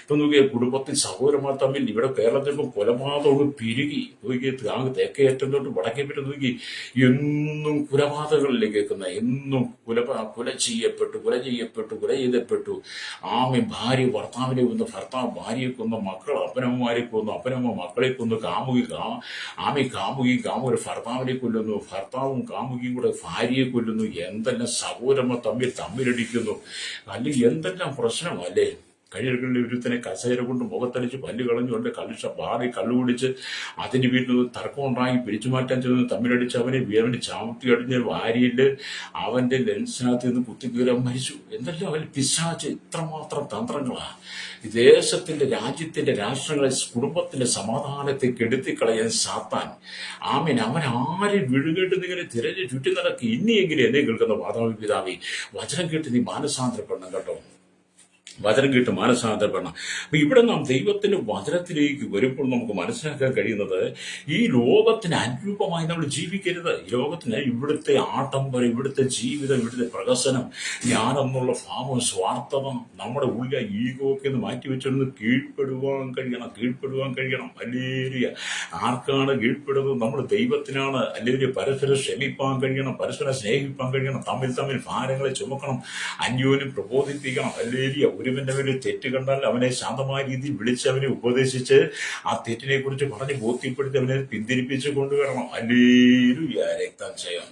ഇപ്പൊ നോക്കിയ കുടുംബത്തിൽ സഹോദരന്മാർ തമ്മിൽ ഇവിടെ കേരളത്തിൽ പിറകോട് പെരുകി നോക്കി തെക്കേറ്റം തൊട്ട് വടക്കേ പറ്റം നോക്കി എന്നും കുലപാതകളിലേക്ക് കേൾക്കുന്ന, എന്നും കൊല ചെയ്യപ്പെട്ടു. ഭാര്യ ഭർത്താവിനെ കൊന്നു, ഭർത്താവ് ഭാര്യയെ കൊന്നു, മക്കൾ അപ്പനമ്മമാരെ കൊന്നു, അപ്പനമ്മ മക്കളെ കൊന്നു, കാമുകി ഒരു ഭർത്താവിനെ കൊല്ലുന്നു, ഭർത്താവും കാമുകിയും കൂടെ ഭാര്യയെ കൊല്ലുന്നു. എന്തെല്ലാം സഹോദരന്മാർ തമ്മിലടിക്കുന്നു. അല്ലെങ്കിൽ എന്തെല്ലാം പ്രശ്നമല്ലേ? കഴികളിൽ ഒരുത്തനെ കസേര കൊണ്ട് മുഖത്തടിച്ച് പല്ല് കളഞ്ഞുകൊണ്ട് കള്ളു കുടിച്ച് അതിന് വീട്ടിൽ തർക്കം ഉണ്ടാക്കി പിടിച്ചു മാറ്റാൻ ചെന്ന് തമ്മിലടിച്ച് അവനെ ചാമുട്ടി അടിഞ്ഞ ഭാര്യയില് അവന്റെ ലെൻസിനകത്ത് നിന്ന് കുത്തിക്കീറാൻ മരിച്ചു. എന്തെല്ലാം അവൻ പിശാച് ഇത്രമാത്രം തന്ത്രങ്ങളാ. ദേശത്തിന്റെ രാജ്യത്തിന്റെ രാഷ്ട്രങ്ങളെ കുടുംബത്തിന്റെ സമാധാനത്തെ കെടുത്തിക്കളയാൻ സാത്താൻ അവൻ ആരെ വിഴുകേണ്ടെന്നിങ്ങനെ തിരഞ്ഞ് ചുറ്റി നടക്കി. ഇനിയെങ്കിലും എന്നെ കേൾക്കുന്ന മാതാപിതാവി വചനം കേട്ട് നീ മാനസാന്തരപ്പെടണം കേട്ടോ. വചനം കേട്ട് മാനസാന്തരപ്പെടണം. അപ്പൊ ഇവിടെ നാം ദൈവത്തിന്റെ വചനത്തിലേക്ക് വരുമ്പോൾ നമുക്ക് മനസ്സിലാക്കാൻ കഴിയുന്നത് ഈ ലോകത്തിന് അനുരൂപമായി നമ്മൾ ജീവിക്കരുത്. ഈ ലോകത്തിന് ഇവിടുത്തെ ആഡംബരം, ഇവിടുത്തെ ജീവിതം, ഇവിടുത്തെ പ്രഹസനം, ഞാനെന്നുള്ള ഭാവം, സ്വാർത്ഥത, നമ്മുടെ ഉള്ളിലെ ഈഗോ ഒക്കെ ഒന്ന് മാറ്റിവെച്ചൊന്ന് കീഴ്പ്പെടുവാൻ കഴിയണം. അല്ലേലൂയ. ആർക്കാണ് കീഴ്പ്പെടുന്നത്? നമ്മൾ ദൈവത്തിനാണ്. അല്ലേലൂയ. പരസ്പരം ക്ഷമിപ്പാൻ കഴിയണം, പരസ്പരം സ്നേഹിപ്പാൻ കഴിയണം, തമ്മിൽ ഭാരങ്ങളെ ചുമക്കണം, അന്യോന്യം പ്രബോധിപ്പിക്കണം. അല്ലേലൂയ. ഒരുവന്റെ മേൽ തെറ്റ് കണ്ടാൽ അവനെ ശാന്തമായ രീതിയിൽ വിളിച്ച് അവനെ ഉപദേശിച്ച് ആ തെറ്റിനെ കുറിച്ച് പറഞ്ഞ് ബോധ്യപ്പെടുത്തി അവനെ പിന്തിരിപ്പിച്ച് കൊണ്ടുവരണം. ഹല്ലേലൂയ. രക്തം ചെയ്യാം.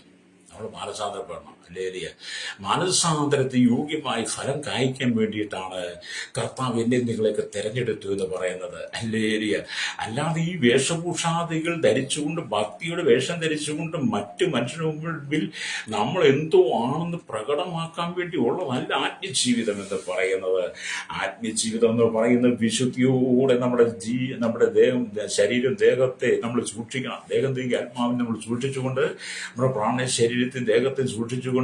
നമ്മൾ മാനസാന്തരപ്പെടണം. ഹല്ലേലൂയ. മാനസാന്തരത്തെ യോഗ്യമായി ഫലം കായ്ക്കാൻ വേണ്ടിയിട്ടാണ് കർത്താവ് എന്നെ നിങ്ങളെയൊക്കെ തെരഞ്ഞെടുത്തു എന്ന് പറയുന്നത്. ഹല്ലേലൂയ. അല്ലാതെ ഈ വേഷഭൂഷാദികൾ ധരിച്ചുകൊണ്ട്, ഭക്തിയുടെ വേഷം ധരിച്ചുകൊണ്ട് മറ്റു മനുഷ്യന് മുമ്പിൽ നമ്മൾ എന്തോ ആണെന്ന് പ്രകടമാക്കാൻ വേണ്ടി ഉള്ളതല്ല ആത്മജീവിതം എന്ന് പറയുന്നത്. ആത്മജീവിതം എന്ന് പറയുന്നത് വിശുദ്ധിയോടെ നമ്മുടെ ദേഹത്തെ നമ്മൾ സൂക്ഷിക്കണം. ആത്മാവിനെ നമ്മൾ സൂക്ഷിച്ചുകൊണ്ട്, നമ്മുടെ പ്രാണ ശരീരത്തെ ദേഹത്തെ സൂക്ഷിച്ചുകൊണ്ട്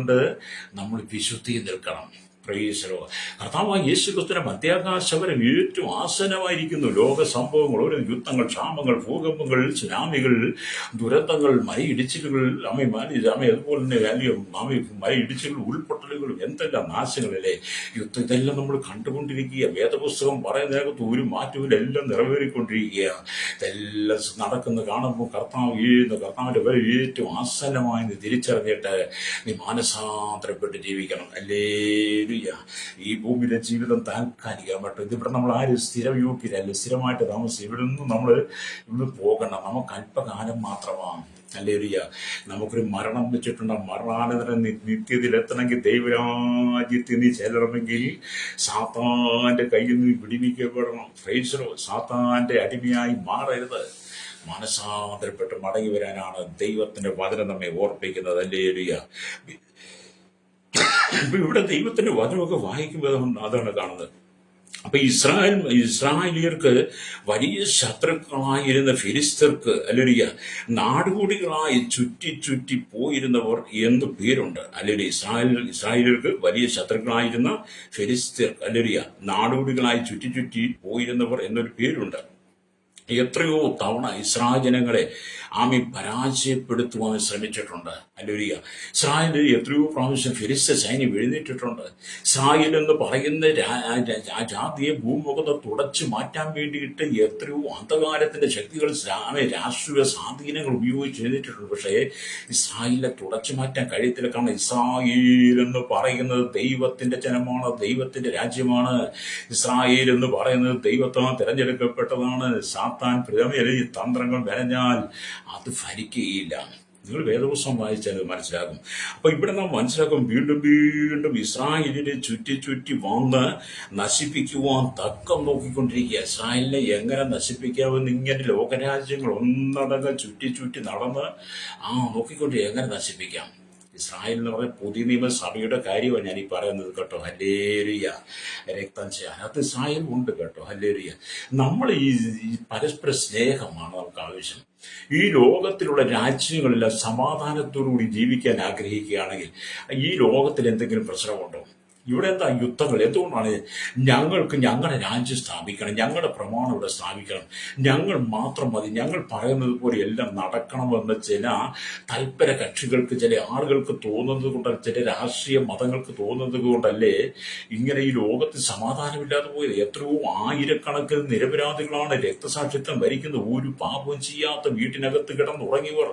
നമ്മൾ വിശുദ്ധിയിൽ നിൽക്കണം. കർത്താവായ യേശുക്രിസ്തുവിന്റെ മധ്യാകാശവരം ഏറ്റവും ആസന്നമായിരിക്കുന്നു. ലോക സംഭവങ്ങൾ, ഓരോ യുദ്ധങ്ങൾ, ക്ഷാമങ്ങൾ, ഭൂകമ്പങ്ങൾ, സുനാമികൾ, ദുരന്തങ്ങൾ, മലയിടിച്ചിലുകൾ, അതുപോലെ തന്നെ മലയിടിച്ചിലുകൾ, ഉൾപ്പൊട്ടലുകളും, എന്തെല്ലാം നാശങ്ങളല്ലേ ഇതെല്ലാം നമ്മൾ കണ്ടുകൊണ്ടിരിക്കുക. വേദപുസ്തകം പറയുന്നതിനകത്ത് ഒരു മാറ്റവും എല്ലാം നിറവേറിക്കൊണ്ടിരിക്കുക. ഇതെല്ലാം നടക്കുന്ന കാണുമ്പോൾ കർത്താവിന്റെ വരം ഏറ്റവും ആസന്നമായി തിരിച്ചറിഞ്ഞിട്ട് നീ മാനസാന്തരപ്പെട്ട് ജീവിക്കണം. ഹല്ലേലൂയ. ഈ ഭൂമിയിലെ ജീവിതം താൽക്കാലികമായിട്ട് ഇതിവിടെ നമ്മൾ ആരും സ്ഥിരയോഗ്യരല്ല, സ്ഥിരമായിട്ട് താമസിക്കും. ഇവിടെ നിന്നും നമ്മൾ ഇന്ന് പോകണം. നമുക്ക് അല്പകാലം മാത്രമാണ്. ഹല്ലേലൂയ. നമുക്കൊരു മരണം വെച്ചിട്ടുണ്ട്. മരണാനന്തരം നിത്യത്തിലെത്തണമെങ്കിൽ, ദൈവരാജ്യത്തിൽ നീ ചെല്ലണമെങ്കിൽ സാത്താന്റെ കയ്യിൽ നിന്ന് വിടിവിക്കപ്പെടണം. സാത്താന്റെ അടിമയായി മാറരുത്. മാനസാന്തരപ്പെട്ട് മടങ്ങി വരാനാണ് ദൈവത്തിന്റെ വചനം നമ്മെ ഓർപ്പിക്കുന്നത്. ഹല്ലേലൂയ. ഇപ്പൊ ഇവിടെ ദൈവത്തിന്റെ വചനമൊക്കെ വായിക്കുമ്പോൾ അതാണ് കാണുന്നത്. അപ്പൊ ഇസ്രായേലിയർക്ക് വലിയ ശത്രുക്കളായിരുന്ന ഫിലിസ്തർക്ക്, അല്ലേലൂയ, നാടുകൂടികളായി ചുറ്റി പോയിരുന്നവർ എന്ന് പേരുണ്ട്. അല്ലേലൂയ. ഇസ്രായേലിയർക്ക് വലിയ ശത്രുക്കളായിരുന്ന ഫിലിസ്തർ, അല്ലേലൂയ, നാടുകൂടികളായി ചുറ്റി പോയിരുന്നവർ എന്നൊരു പേരുണ്ട്. എത്രയോ തവണ ഇസ്രായേൽ ജനങ്ങളെ പരാജയപ്പെടുത്തുവാൻ ശ്രമിച്ചിട്ടുണ്ട്. ഹല്ലേലൂയ. ഇസ്രായേൽ എത്രയോ പ്രാവശ്യം ഫിലിസ്ത്യ സൈന്യം എഴുന്നേറ്റിട്ടുണ്ട്. ഇസ്രായേൽ എന്ന് പറയുന്ന ജാതിയെ ഭൂമുഖത്ത് തുടച്ചു മാറ്റാൻ വേണ്ടിയിട്ട് എത്രയോ അന്ധകാരത്തിന്റെ ശക്തികൾ, രാഷ്ട്രീയ സ്വാധീനങ്ങൾ ഉപയോഗിച്ച് എഴുന്നേറ്റിട്ടുണ്ട്. പക്ഷേ ഇസ്രായേലിനെ തുടച്ചു മാറ്റാൻ കഴിയത്തില്ല. കാരണം ഇസ്രായേൽ എന്ന് പറയുന്നത് ദൈവത്തിന്റെ ജനമാണ്, ദൈവത്തിന്റെ രാജ്യമാണ്. ഇസ്രായേൽ എന്ന് പറയുന്നത് ദൈവത്താൽ തിരഞ്ഞെടുക്കപ്പെട്ടതാണ്. സാത്താൻ തന്ത്രങ്ങൾ മെനഞ്ഞാൽ അത് ഫലിക്കുകയില്ല. നിങ്ങൾ വേദപുസ്തകം വായിച്ചാൽ മനസ്സിലാകും. അപ്പൊ ഇവിടെ നാം മനസ്സിലാക്കും, വീണ്ടും ഇസ്രായേലിനെ ചുറ്റി വന്ന് നശിപ്പിക്കുവാൻ തക്കം നോക്കിക്കൊണ്ടിരിക്കുക. ഇസ്രായേലിനെ എങ്ങനെ നശിപ്പിക്കാമെന്ന് ഇങ്ങനെ ലോകരാജ്യങ്ങൾ ഒന്നടങ്കം ചുറ്റി നടന്ന് നോക്കിക്കൊണ്ട് എങ്ങനെ നശിപ്പിക്കാം. ഇസ്രായേൽ എന്ന് പറഞ്ഞ പുതിയ നിയമസഭയുടെ കാര്യമാണ് ഞാൻ ഈ പറയുന്നത് കേട്ടോ. ഹല്ലേലൂയ. രക്തം ചെയ്യാൻ അത് ഇസ്രായേൽ ഉണ്ട് കേട്ടോ. ഹല്ലേലൂയ. നമ്മൾ ഈ പരസ്പര സ്നേഹമാണ് നമുക്ക് ആവശ്യം. ഈ ലോകത്തിലുള്ള രാജ്യങ്ങളെല്ലാം സമാധാനത്തോടുകൂടി ജീവിക്കാൻ ആഗ്രഹിക്കുകയാണെങ്കിൽ ഈ ലോകത്തിൽ എന്തെങ്കിലും പ്രശ്നമുണ്ടോ? ഇവിടെ എന്താ യുദ്ധങ്ങൾ? എന്തുകൊണ്ടാണ്? ഞങ്ങൾക്ക് ഞങ്ങളുടെ രാജ്യം സ്ഥാപിക്കണം, ഞങ്ങളുടെ പ്രമാണം ഇവിടെ സ്ഥാപിക്കണം, ഞങ്ങൾ മാത്രം മതി, ഞങ്ങൾ പറയുന്നത് പോലെ എല്ലാം നടക്കണമെന്ന് ചില തൽപര കക്ഷികൾക്ക്, ചില ആളുകൾക്ക് തോന്നുന്നത് കൊണ്ടല്ല, ചില രാഷ്ട്രീയ മതങ്ങൾക്ക് തോന്നുന്നത് കൊണ്ടല്ലേ ഇങ്ങനെ ഈ ലോകത്ത് സമാധാനമില്ലാതെ പോയത്. എത്രയോ ആയിരക്കണക്കിന് നിരപരാധികളാണ് രക്തസാക്ഷിത്വം ഭരിക്കുന്നത്. ഒരു പാപവും ചെയ്യാത്ത വീട്ടിനകത്ത് കിടന്നുറങ്ങിയവർ,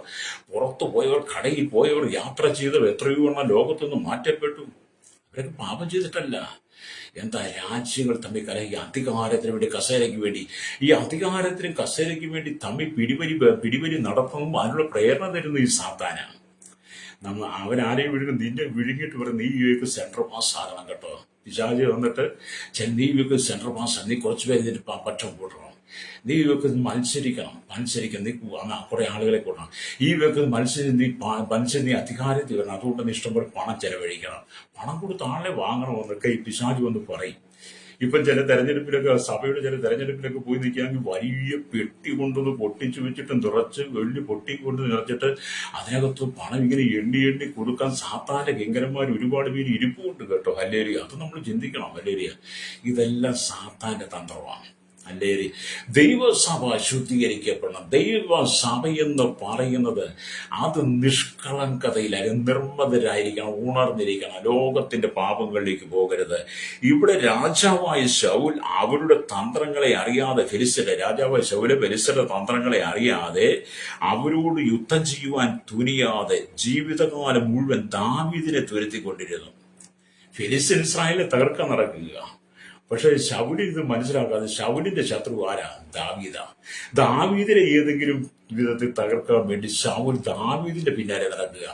പുറത്തു പോയവർ, കടയിൽ പോയവർ, യാത്ര ചെയ്തവർ എത്രയോ എണ്ണം ലോകത്തുനിന്ന് മാറ്റപ്പെട്ടു. അവരൊക്കെ പാപം ചെയ്തിട്ടല്ല. എന്താ? രാജ്യങ്ങൾ തമ്മിൽ കലഹി അധികാരത്തിന് വേണ്ടി, കസേരയ്ക്ക് വേണ്ടി, ഈ അധികാരത്തിനും കസേരയ്ക്ക് വേണ്ടി തമ്മിൽ പിടിവലി നടത്തുമ്പോൾ അതിനുള്ള പ്രേരണ തരുന്ന ഈ സാത്താനാണ്. അവനാരെയും നിന്നെ വിഴുങ്ങിയിട്ട് പറയും, നീ ഇവയ്ക്ക് സെൻട്രൽ പാസ് ആകണം കേട്ടോ. പിശാച് വന്നിട്ട് നീ ഇവയ്ക്ക് സെൻട്രൽ പാസ്, നീ കുറച്ച് പേര് ഇതിന് പക്ഷം കൂട്ടണം, നീ ഇവയ്ക്ക് മത്സരിക്കണം, നീ കുറെ ആളുകളെ കൂട്ടണം, ഈ ഇവയ്ക്ക് മത്സരം നീ അധികാരത്തിൽ വരണം, അതുകൊണ്ട് നീ ഇഷ്ടംപോലെ പണം ചെലവഴിക്കണം, പണം കൊടുത്ത് ആളെ വാങ്ങണമെന്നൊക്കെ ഈ പിശാച് വന്ന് പറയും. ഇപ്പം ചില തെരഞ്ഞെടുപ്പിലൊക്കെ, സഭയുടെ ചില തെരഞ്ഞെടുപ്പിലൊക്കെ പോയി നിൽക്കുകയാണെങ്കിൽ വലിയ പെട്ടി കൊണ്ടൊന്ന് പൊട്ടിച്ചു വെച്ചിട്ട് നിറച്ച് വെള്ളി പൊട്ടി കൊണ്ട് നിറച്ചിട്ട് അതിനകത്ത് പണം ഇങ്ങനെ എണ്ണി എണ്ണി കൊടുക്കാൻ സാത്താന്റെ കിങ്കരന്മാർ ഒരുപാട് പേര് ഇരിപ്പുണ്ട് കേട്ടോ. ഹല്ലേലൂയ. അത് നമ്മൾ ചിന്തിക്കണം. ഹല്ലേലൂയ. ഇതെല്ലാം സാത്താന്റെ തന്ത്രമാണ്. അല്ലേരി. ദൈവസഭ ശുദ്ധീകരിക്കപ്പെടണം. ദൈവസഭ എന്ന് പറയുന്നത് അത് നിഷ്കളങ്കതയിലായിരിക്കും, നിർമ്മതരായിരിക്കണം, ഉണർന്നിരിക്കണം, ലോകത്തിന്റെ പാപങ്ങളിലേക്ക് പോകരുത്. ഇവിടെ രാജാവായ ശൗൽ അവരുടെ തന്ത്രങ്ങളെ അറിയാതെ, രാജാവായ ശൗല് ഫെലിസ്ത്യരുടെ തന്ത്രങ്ങളെ അറിയാതെ, അവരോട് യുദ്ധം ചെയ്യുവാൻ തുനിയാതെ ജീവിതകാലം മുഴുവൻ ദാവീദിനെ തുരത്തിക്കൊണ്ടിരുന്നു. ഫെലിസ്ത്യൻ ഇസ്രായേലിനെ തകർക്കാൻ നടക്കുക. പക്ഷെ ശൗലിന് ഇത് മനസ്സിലാക്കാതെ, ശൗലിന്റെ ശത്രു ആരാ? ദാവീദിനെ ഏതെങ്കിലും വിധത്തിൽ തകർക്കാൻ വേണ്ടി ശൗൽ ദാവീദിന്റെ പിന്നാലെ നടക്കുക.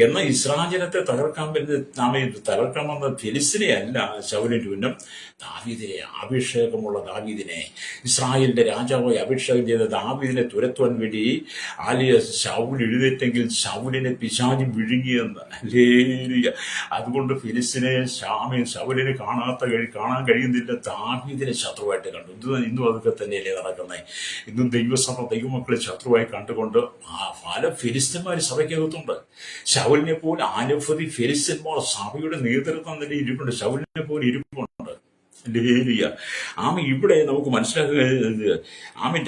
എന്നാൽ ഇസ്രായേൽ ജനത്തെ തകർക്കാൻ വന്ന ഫെലിസ്ത്യനെ അല്ല ശൗലിന്റെ ഉന്നം, ദാവീദിനെ, അഭിഷേകമുള്ള ദാവീദിനെ, ഇസ്രായേലിന്റെ രാജാവായി അഭിഷേകം ചെയ്ത ദാവീദിനെ തുരത്തുവാൻ വേണ്ടി ശൗൽ എഴുന്നേറ്റെങ്കിൽ ശൗലിനെ പിശാചി വിഴുങ്ങിയെന്ന്. ഹല്ലേലൂയ. അതുകൊണ്ട് ഫെലിസ്ത്യനെ ശൗലിനെ കാണാൻ കഴിയുന്നില്ല, ദാവീദിനെ ശത്രുവായിട്ട് കണ്ടു. ഇന്നും അതൊക്കെ തന്നെയല്ലേ നടക്കുന്നത്. ഇന്നും ദൈവസഭ ദൈവമക്കളെ ശത്രുവായി കണ്ടുകൊണ്ട് പല ഫെലിസ്ത്യന്മാർ സഭയ്ക്കകത്തുണ്ട്. ശൗലിനെ പോലെ അനവധി ഫെലിസ്ത്യന്മാർ സഭയുടെ നേതൃത്വം തന്നെ ഇരിപ്പുണ്ട്. ശൗലിനെ പോലെ ഇരിപ്പുണ്ട്. ഇവിടെ നമുക്ക് മനസ്സിലാക്കുക,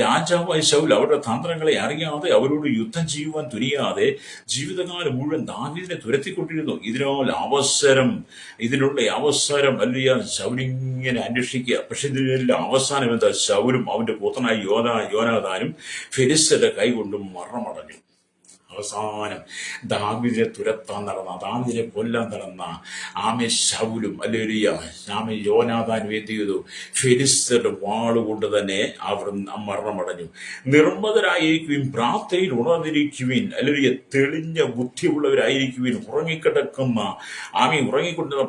രാജാവായ ശൗൽ അവരുടെ തന്ത്രങ്ങളെ അറിയാതെ, അവരോട് യുദ്ധം ചെയ്യുവാൻ തുനിയാതെ ജീവിതകാലം മുഴുവൻ ദാവീദിനെ തുരത്തിക്കൊണ്ടിരുന്നു. ഇതിനുള്ള അവസരം അല്ലയ ശൗലിങ്ങനെ അന്വേഷിക്കുക. പക്ഷെ ഇതിനെല്ലാം അവസാനം എന്താ? ശൗലും അവന്റെ പുത്രനായ യോനാഥാനും ഫെലിസ്ത്യരുടെ കൈകൊണ്ടും മരണമടഞ്ഞു. അവസാനം ദാവീദിനെ തുരത്താൻ നടന്ന, ദാവീദിനെ കൊല്ലാൻ നടന്ന ശൗലും യോനാഥാനും എന്ത് ചെയ്തു? ഫെലിസ്ത്യരുടെ വാളുകൊണ്ട് തന്നെ അവർ മരണമടഞ്ഞു. നിർമ്മതരായിരിക്കുവിൻ, പ്രാർത്ഥനയിൽ ഉണർന്നിരിക്കുവിൻ, തെളിഞ്ഞ ബുദ്ധിയുള്ളവരായിരിക്കുവിൻ. ഉറങ്ങിക്കൊണ്ടിരുന്ന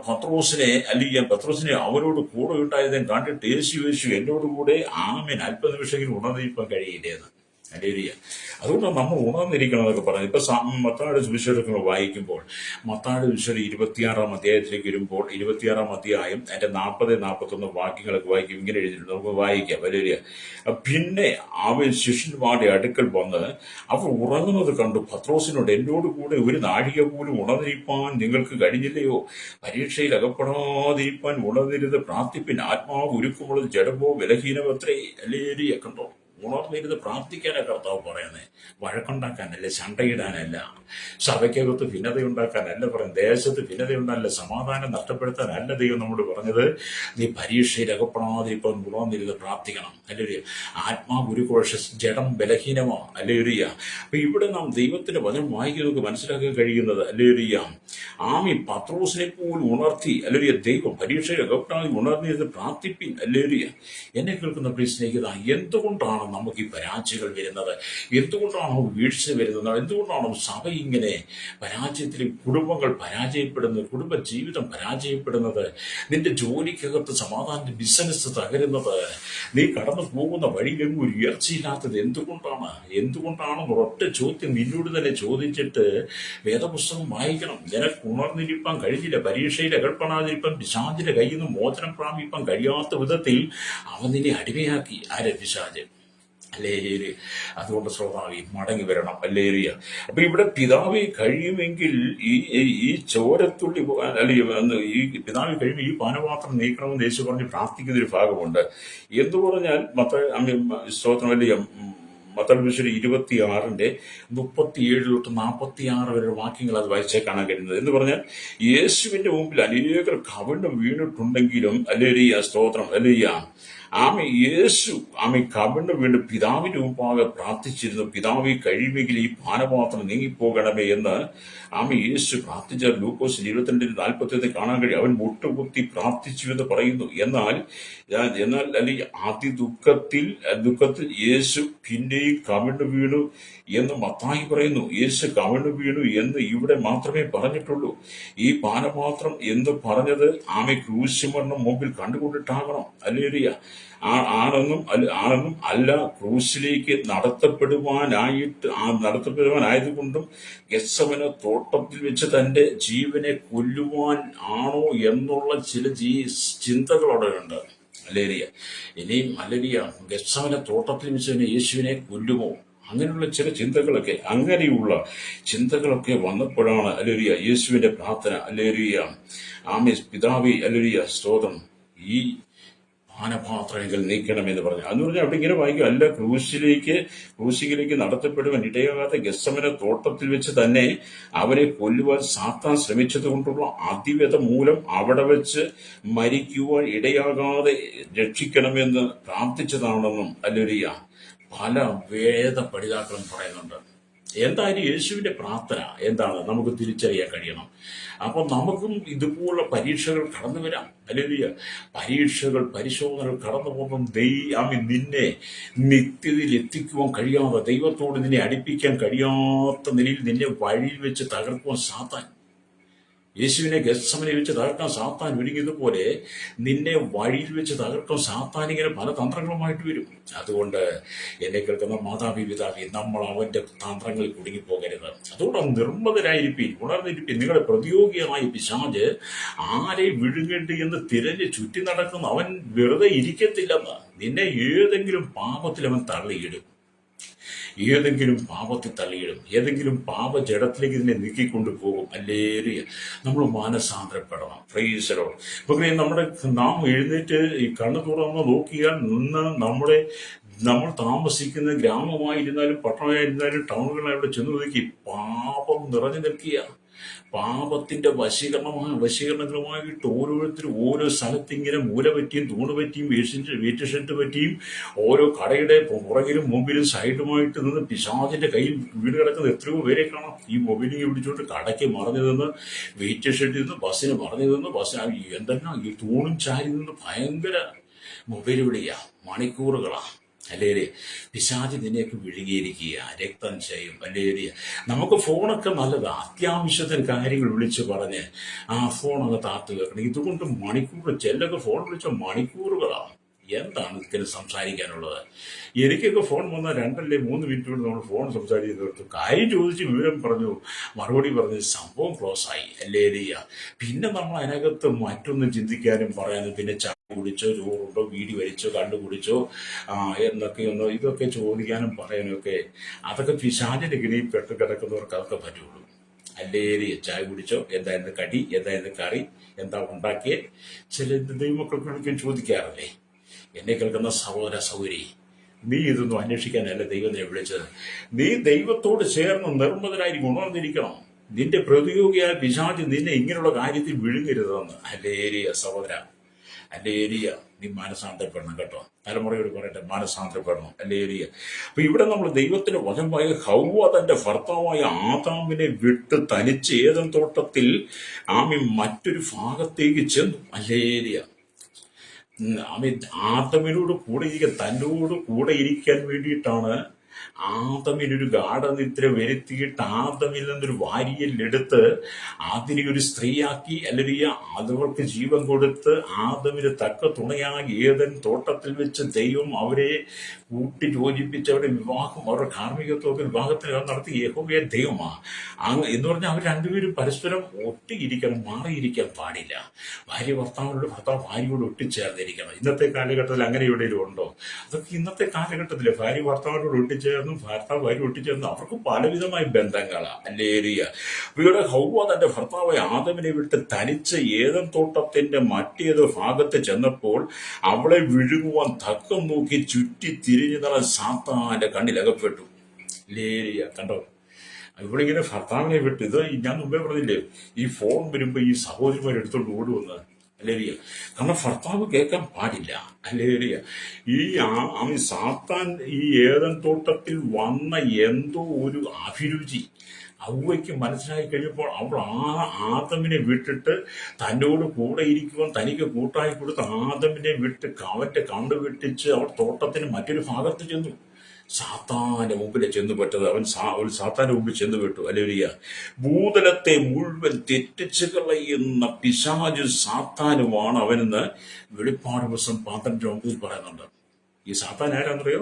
പത്രോസിനെ അവരോട് കൂടെ ഉണ്ടായതും കണ്ടിട്ട് യേശു എന്നോടുകൂടെ അല്പനിമിഷമെങ്കിലും ഉണർന്നിരിക്കാൻ കഴിയില്ലേന്ന്. അതുകൊണ്ടാണ് നമ്മൾ ഉണർന്നിരിക്കണം എന്നൊക്കെ പറഞ്ഞു. ഇപ്പൊ മത്തായിയുടെ സുവിശേഷങ്ങൾ വായിക്കുമ്പോൾ, മത്തായിയുടെ സുവിശേഷം 26-ാം അധ്യായത്തിലേക്ക് വരുമ്പോൾ, 26-ാം അധ്യായം അതിന്റെ 40-41 വാക്യങ്ങളൊക്കെ വായിക്കും. ഇങ്ങനെ എഴുതിയിട്ടുണ്ട്, നമുക്ക് വായിക്കാം. വലിയ പിന്നെ അവൻ ശിഷ്യന്മാരുടെ അടുക്കൽ വന്ന് അവർ ഉറങ്ങുന്നത് കണ്ടു പത്രോസിനോട്, എന്നോട് കൂടെ ഒരു നാഴിക പോലും ഉണർന്നിരിപ്പാൻ നിങ്ങൾക്ക് കഴിഞ്ഞില്ലയോ? പരീക്ഷയിൽ അകപ്പെടാതിരിപ്പാൻ ഉണർന്നിരുന്ന് പ്രാർത്ഥിപ്പിൻ. ആത്മാവ് ഉരുക്കമുള്ളത് ജഡമോ ബലഹീനമത്രേ. അല്ലേരിയ. കണ്ടോ? ഉണർന്നിരുന്ന് പ്രാർത്ഥിക്കാനാണ് കർത്താവ് പറയുന്നത്. വഴക്കുണ്ടാക്കാനല്ല, ചണ്ടയിടാനല്ല, സഭയ്ക്കകത്ത് ഭിന്നതയുണ്ടാക്കാനല്ല പറയുന്നത്, ദേശത്ത് ഭിന്നതയുണ്ടാകല്ല, സമാധാനം നഷ്ടപ്പെടുത്താനല്ല ദൈവം നമ്മോട് പറഞ്ഞത്. നീ പരീക്ഷയിൽ അകപ്പെടാതെ ഇപ്പം ഉണർന്നിരുന്ന് പ്രാർത്ഥിക്കണം. അല്ലേരിയ. ആത്മാവ് ഉരുക്കോഷ, ജഡം ബലഹീനമോ. അല്ലേരിയ. അപ്പൊ ഇവിടെ നാം ദൈവത്തിന്റെ വചനം വായിക്കുന്നതൊക്കെ മനസ്സിലാക്കാൻ കഴിയുന്നത്, അല്ലേരിയ, പത്രോസിനെ പോലും ഉണർത്തി. അല്ലേരിയ. ദൈവം പരീക്ഷയിൽ അകപ്പെടാതെ ഉണർന്നിരുന്ന് പ്രാർത്ഥിപ്പിൻ. അല്ലേരിയ. എന്നെ കേൾക്കുന്ന പ്രിയ സ്നേഹിത, എന്തുകൊണ്ടാണ് നമുക്ക് ഈ പരാജയങ്ങൾ വരുന്നത്? എന്തുകൊണ്ടാണോ വീഴ്ച വരുന്നത്? എന്തുകൊണ്ടാണോ സഭ ഇങ്ങനെ പരാജയത്തിൽ, കുടുംബങ്ങൾ പരാജയപ്പെടുന്നത്, കുടുംബ ജീവിതം പരാജയപ്പെടുന്നത്, നിന്റെ ജോലിക്കകത്ത് സമാധാനത്തിന്റെ ബിസിനസ് തകരുന്നത്, നീ കടന്നു പോകുന്ന വഴിയിലെങ്ങും ഒരു ഉയർച്ചയില്ലാത്തത് എന്തുകൊണ്ടാണ് ഒരൊറ്റ ചോദ്യം നിന്നോട് തന്നെ ചോദിച്ചിട്ട് വേദപുസ്തകം വായിക്കണം. നിനക്ക് ഉണർന്നിരിപ്പാൻ കഴിഞ്ഞില്ല, പരീക്ഷയിൽ അകപ്പെടാതിരിപ്പാൻ, പിശാചിന്റെ കയ്യിൽ നിന്ന് മോചനം പ്രാപിപ്പാൻ കഴിയാത്ത വിധത്തിൽ അവൻ നിന്നെ അടിമയാക്കി. പിശാച്. അല്ലേരിയ. അതുകൊണ്ട് ശ്രോതാവി മടങ്ങി വരണം. അല്ലേരിയ. അപ്പൊ ഇവിടെ പിതാവെ കഴിയുമെങ്കിൽ ഈ ചോരത്തുള്ളി ഈ പിതാവെ കഴിയുമ്പോൾ ഈ പാനപാത്രം നീക്കണമെന്ന് യേശു പറഞ്ഞ് പ്രാർത്ഥിക്കുന്ന ഒരു ഭാഗമുണ്ട്. എന്ന് പറഞ്ഞാൽ സ്തോത്രം വലിയ മത്തായി 26-ന്റെ 37 തൊട്ട് 46 വരെ വാക്യങ്ങൾ അത് വായിച്ചേ കാണാൻ കഴിയുന്നത്. എന്ന് പറഞ്ഞാൽ യേശുവിന്റെ മുമ്പിൽ അനേകർ കവിണ് വീണിട്ടുണ്ടെങ്കിലും, അല്ലേരിയ, സ്തോത്രം, അല്ലേരിയ, യേശു കവിണ് വീണ് പിതാവിന്റെ മുമ്പാകെ പ്രാർത്ഥിച്ചിരുന്നു. പിതാവെ കഴിയുമെങ്കിൽ ഈ പാനപാത്രം നീങ്ങിപ്പോകണമേ എന്ന് യേശു പ്രാർത്ഥിച്ച ലൂക്കോസ് 22-41 കാണാൻ കഴിയും. അവൻ മുട്ടുകുത്തി പ്രാർത്ഥിച്ചു എന്ന് പറയുന്നു. എന്നാൽ അതിദുഃഖത്തിൽ യേശു പിന്നെയും കവിണ് വീണു എന്ന് മത്തായി പറയുന്നു. യേശു കവിണ് വീണു എന്ന് ഇവിടെ മാത്രമേ പറഞ്ഞിട്ടുള്ളൂ. ഈ പാനപാത്രം എന്ന് പറഞ്ഞത് ക്രൂശുമരണം മുമ്പിൽ കണ്ടുകൊണ്ടിട്ടാകണം. അല്ലേരിയ. ആണെന്നും അല്ല, ക്രൂശിലേക്ക് നടത്തപ്പെടുവാനായതുകൊണ്ടും ഗെത്സമന തോട്ടത്തിൽ വെച്ച് തന്റെ ജീവനെ കൊല്ലുവാൻ ആണോ എന്നുള്ള ചില ചിന്തകൾ അവിടെ ഉണ്ട്. അല്ലേരിയ. ഇനിയും അല്ലേരിയ ഗെത്സമനെ തോട്ടത്തിൽ വെച്ച് തന്നെ യേശുവിനെ കൊല്ലുമോ, അങ്ങനെയുള്ള ചില ചിന്തകളൊക്കെ, അങ്ങനെയുള്ള ചിന്തകളൊക്കെ വന്നപ്പോഴാണ് അല്ലേരിയ യേശുവിന്റെ പ്രാർത്ഥന, അല്ലേരിയ ആമേ പിതാവേ അല്ലേരിയ സ്തോത്രം, ഈ പാനപാത്രങ്ങൾ നീക്കണമെന്ന് പറഞ്ഞു. അതെന്ന് പറഞ്ഞാൽ അവിടെ ഇങ്ങനെ വായിക്കും, അല്ല ക്രൂശിലേക്ക് നടത്തപ്പെടുവാൻ ഇടയാകാത്ത ഗെത്സമനെ തോട്ടത്തിൽ വെച്ച് തന്നെ അവനെ കൊല്ലുവാൻ സാത്താൻ ശ്രമിച്ചത് കൊണ്ടുള്ള അതിവ്യത മൂലം അവിടെ വെച്ച് മരിക്കുവാൻ ഇടയാകാതെ രക്ഷിക്കണമെന്ന് പ്രാർത്ഥിച്ചതാണെന്നും അല്ലേലൂയ പല വേദ പഠിതാക്കളും പറയുന്നുണ്ട്. എന്തായാലും യേശുവിന്റെ പ്രാർത്ഥന എന്താണ് നമുക്ക് തിരിച്ചറിയാൻ കഴിയണം. അപ്പൊ നമുക്കും ഇതുപോലുള്ള പരീക്ഷകൾ കടന്നു വരാം. അല്ലെങ്കിൽ പരീക്ഷകൾ, പരിശോധനകൾ കടന്നു പോകുമ്പം നിന്നെ നിത്യതയിൽ എത്തിക്കുവാൻ കഴിയാതെ, ദൈവത്തോട് നിന്നെ അടുപ്പിക്കാൻ കഴിയാത്ത നിലയിൽ നിന്നെ വഴിയിൽ വെച്ച് തകർക്കുവാൻ സാത്താൻ, യേശുവിനെ ഗെത്സമനെ വെച്ച് തകർക്കാൻ സാത്താൻ ഒരുങ്ങിയതുപോലെ നിന്നെ വഴിയിൽ വെച്ച് തകർക്കാൻ സാത്താൻ ഇങ്ങനെ പല തന്ത്രങ്ങളുമായിട്ട് വരും. അതുകൊണ്ട് എന്നെ കേൾക്കുന്ന മാതാപി പിതാവി, നമ്മൾ അവന്റെ തന്ത്രങ്ങളിൽ കുടുങ്ങിപ്പോകരുത്. അതുകൊണ്ട് നിർമ്മതരായിരിക്കും, ഉണർന്നിരിക്കും. നിങ്ങളുടെ പ്രതിയോഗിയായ പിശാച് ആരെ വിഴുങ്ങേണ്ടി എന്ന് തിരഞ്ഞ് ചുറ്റി നടക്കുന്ന അവൻ വെറുതെ ഇരിക്കത്തില്ലെന്ന്. നിന്നെ ഏതെങ്കിലും പാപത്തിൽ അവൻ തള്ളിയിടും, ഏതെങ്കിലും പാപത്തിൽ തള്ളിയിടും, ഏതെങ്കിലും പാപജടത്തിലേക്ക് ഇതിനെ നീക്കിക്കൊണ്ടു പോകും. അല്ലേറിയ നമ്മൾ മാനസാന്തരപ്പെടണം. Praise the Lord. നാം എഴുന്നേറ്റ് ഈ കണ്ണു തുറന്ന് നോക്കിയാൽ നമ്മൾ താമസിക്കുന്ന ഗ്രാമമായിരുന്നാലും പട്ടണമായിരുന്നാലും ടൗണുകളവിടെ ചെന്ന് നോക്കി പാപം നിറഞ്ഞു നിൽക്കുക. പാപത്തിന്റെ വശീകരണങ്ങളുമായിട്ട് ഓരോരുത്തരും ഓരോ സ്ഥലത്ത് ഇങ്ങനെ മൂല പറ്റിയും തൂണ് പറ്റിയും വീറ്റ് ഷെഡ് പറ്റിയും ഓരോ കടയുടെ പുറകിലും മുമ്പിലും സൈഡുമായിട്ട് നിന്ന് പിശാചിന്റെ കയ്യിൽ വീട് കിടക്കുന്ന എത്രയോ പേരെ കാണാം. ഈ മൊബൈലിങ് പിടിച്ചോണ്ട് കടയ്ക്ക് മറഞ്ഞു നിന്ന്, വീറ്റ് ഷെഡിൽ നിന്ന് ബസ്സിന് മറഞ്ഞു നിന്ന്, എന്തെല്ലാം ഈ തൂണും ചാരി നിന്ന് ഭയങ്കര മൊബൈൽ വിളിയാ, മണിക്കൂറുകളാ. അല്ലേരിയ പിശാചി നിന്നെയൊക്കെ വിഴുകിയിരിക്കുക, രക്തം ചെയ്യും. അല്ലേരിയ നമുക്ക് ഫോണൊക്കെ നല്ലതാ, അത്യാവശ്യത്തിന് കാര്യങ്ങൾ വിളിച്ച് പറഞ്ഞ് ആ ഫോൺ അങ്ങ് താത്തു വെക്കണം. ഇതുകൊണ്ട് മണിക്കൂർ, ചിലൊക്കെ ഫോൺ വിളിച്ച മണിക്കൂറുകളാണ്. എന്താണ് ഇതിന് സംസാരിക്കാനുള്ളത്? എനിക്കൊക്കെ ഫോൺ വന്നാൽ 2 അല്ലെങ്കിൽ 3 മിനിറ്റ് കൊണ്ട് നമ്മൾ ഫോൺ സംസാരിച്ച് തീർത്തു. കാര്യം ചോദിച്ച് വിവരം പറഞ്ഞു, മറുപടി പറഞ്ഞ് സംഭവം ക്ലോസ് ആയി. അല്ലേരിയ പിന്നെ നമ്മൾ അതിനകത്ത് മറ്റൊന്നും ചിന്തിക്കാനും പറയാനും, പിന്നെ ചായ കുടിച്ചോ, ചോറുണ്ടോ, വീടി വലിച്ചോ, കണ്ടു കുടിച്ചോ എന്നൊക്കെയൊന്നോ ഇതൊക്കെ ചോദിക്കാനും പറയാനും ഒക്കെ, അതൊക്കെ പിശാചിന്റെ ഗിണിയിൽ പെട്ട് കിടക്കുന്നവർക്ക് അതൊക്കെ പറ്റുള്ളൂ. അല്ലേരിയ ചായ കുടിച്ചോ, എന്തായിരുന്നു കടി, എന്തായിരുന്നു കറി, എന്താ ഉണ്ടാക്കിയേ, ചില ദൈവമക്കൾക്ക് ചോദിക്കാറില്ലേ? എന്നെ കേൾക്കുന്ന സഹോദര സഹോദരി, നീ ഇതൊന്നും അന്വേഷിക്കാനല്ല ദൈവത്തിനെ വിളിച്ചത്. നീ ദൈവത്തോട് ചേർന്ന് നിർമ്മതരായി ഉണർന്നിരിക്കണം. നിന്റെ പ്രതിയോഗിയായ പിശാച് നിന്നെ ഇങ്ങനെയുള്ള കാര്യത്തിൽ വിഴുങ്ങരുതെന്ന്. അല്ലേരിയ സഹോദര, അല്ലേരിയ നീ മാനസാന്തരപ്പെടണം കേട്ടോ. തലമുറയോട് പറയട്ടെ, മാനസാന്തരപ്പെടണം. അല്ലേരിയ. അപ്പൊ ഇവിടെ നമ്മൾ ദൈവത്തിന്റെ വചനമായ ഹൗവ തന്റെ ഭർത്താവായ ആദാമിനെ വിട്ട് തനിച്ച് ഏദൻ തോട്ടത്തിൽ മറ്റൊരു ഭാഗത്തേക്ക് ചെന്നു. അല്ലേരിയ ആദമിനോട് കൂടെ ഇരിക്കാൻ, തന്നോട് കൂടെ ഇരിക്കാൻ വേണ്ടിയിട്ടാണ് ആദമിനൊരു ഗാഠനിദ്ര വരുത്തിയിട്ട് ആദമിൽ നിന്നൊരു വാരിയെടുത്ത് അതിനെ ഒരു സ്ത്രീയാക്കി, അല്ലെങ്കിൽ അതവർക്ക് ജീവൻ കൊടുത്ത് ആദമിന് തക്ക തുണയായി ഏദൻ തോട്ടത്തിൽ വെച്ച് ദൈവം അവരെ കൂട്ടി യോജിപ്പിച്ച് അവരുടെ വിവാഹം, അവരുടെ കാർമ്മികത്വമൊക്കെ വിവാഹത്തിന് നടത്തി. യഹോവയെ ദൈവമാണ് എന്ന് പറഞ്ഞാൽ അവർ രണ്ടുപേരും പരസ്പരം ഒട്ടിയിരിക്കണം, മാറിയിരിക്കാൻ പാടില്ല. ഭാര്യ ഭർത്താവിനോട്, ഭർത്താവ് ഭാര്യയോട് ഒട്ടിച്ചേർന്നിരിക്കണം. ഇന്നത്തെ കാലഘട്ടത്തിൽ അങ്ങനെ എവിടെയും ഉണ്ടോ? അതൊക്കെ ഇന്നത്തെ കാലഘട്ടത്തിൽ ഭാര്യ ഭർത്താവിനോട് ഒട്ടിച്ചേർന്നും ഭർത്താവ് ഭാര്യ ഒട്ടിച്ചേർന്നും അവർക്ക് പലവിധമായ ബന്ധങ്ങളാണ്. അല്ലേരിയ. ഇവിടെ ഹൗവ തന്റെ ഭർത്താവായ ആദമിനെ വിട്ട് തനിച്ച് ഏദൻ തോട്ടത്തിന്റെ മറ്റേതോ ഭാഗത്ത് ചെന്നപ്പോൾ അവളെ വിഴുങ്ങുവാൻ തക്കം നോക്കി ചുറ്റി തിരിഞ്ഞു നടൻ സാത്താന്റെ കണ്ണിലകപ്പെട്ടു. ലേരിയ കണ്ടോ, ഇവിടെ ഇങ്ങനെ ഭർത്താവിനെ വിട്ട്, ഇത് ഞാൻ മുമ്പേ പറഞ്ഞില്ലേ, ഈ ഫോൺ വരുമ്പോ ഈ സഹോദരിമാർ എടുത്തോണ്ട് ഓടുവന്ന്. അല്ലേരിയ. കാരണം ഭർത്താവ് കേൾക്കാൻ പാടില്ല. അല്ലേരിയ. ഈ സാത്താൻ ഈ ഏദൻ തോട്ടത്തിൽ വന്ന എന്തോ ഒരു അഭിരുചി ഹൗവയ്ക്ക് മനസ്സിലായി കഴിഞ്ഞപ്പോൾ അവൾ ആദമിനെ വിട്ടിട്ട് തന്നോട് കൂടെ ഇരിക്കുവാൻ തനിക്ക് കൂട്ടായി കൊടുത്ത് ആദമിനെ വിട്ട് അവന്റെ കണ്ടു വെട്ടിച്ച് അവൾ തോട്ടത്തിന് മറ്റൊരു ഭാഗത്ത് ചെന്നു. സാത്താന്റെ മുമ്പിൽ ചെന്നു പെട്ടത്, അവൻ സാത്താന്റെ മുമ്പിൽ ചെന്നു പെട്ടു. അല്ലേലൂയ. ഭൂതലത്തെ മുഴുവൻ തെറ്റിച്ചു കളയുന്ന പിശാചു സാത്താനുമാണ് അവനെന്ന് വെളിപ്പാട് പുസ്തകം 12:9 പറയുന്നുണ്ട്. ഈ സാത്താൻ ആരാന്നറിയോ?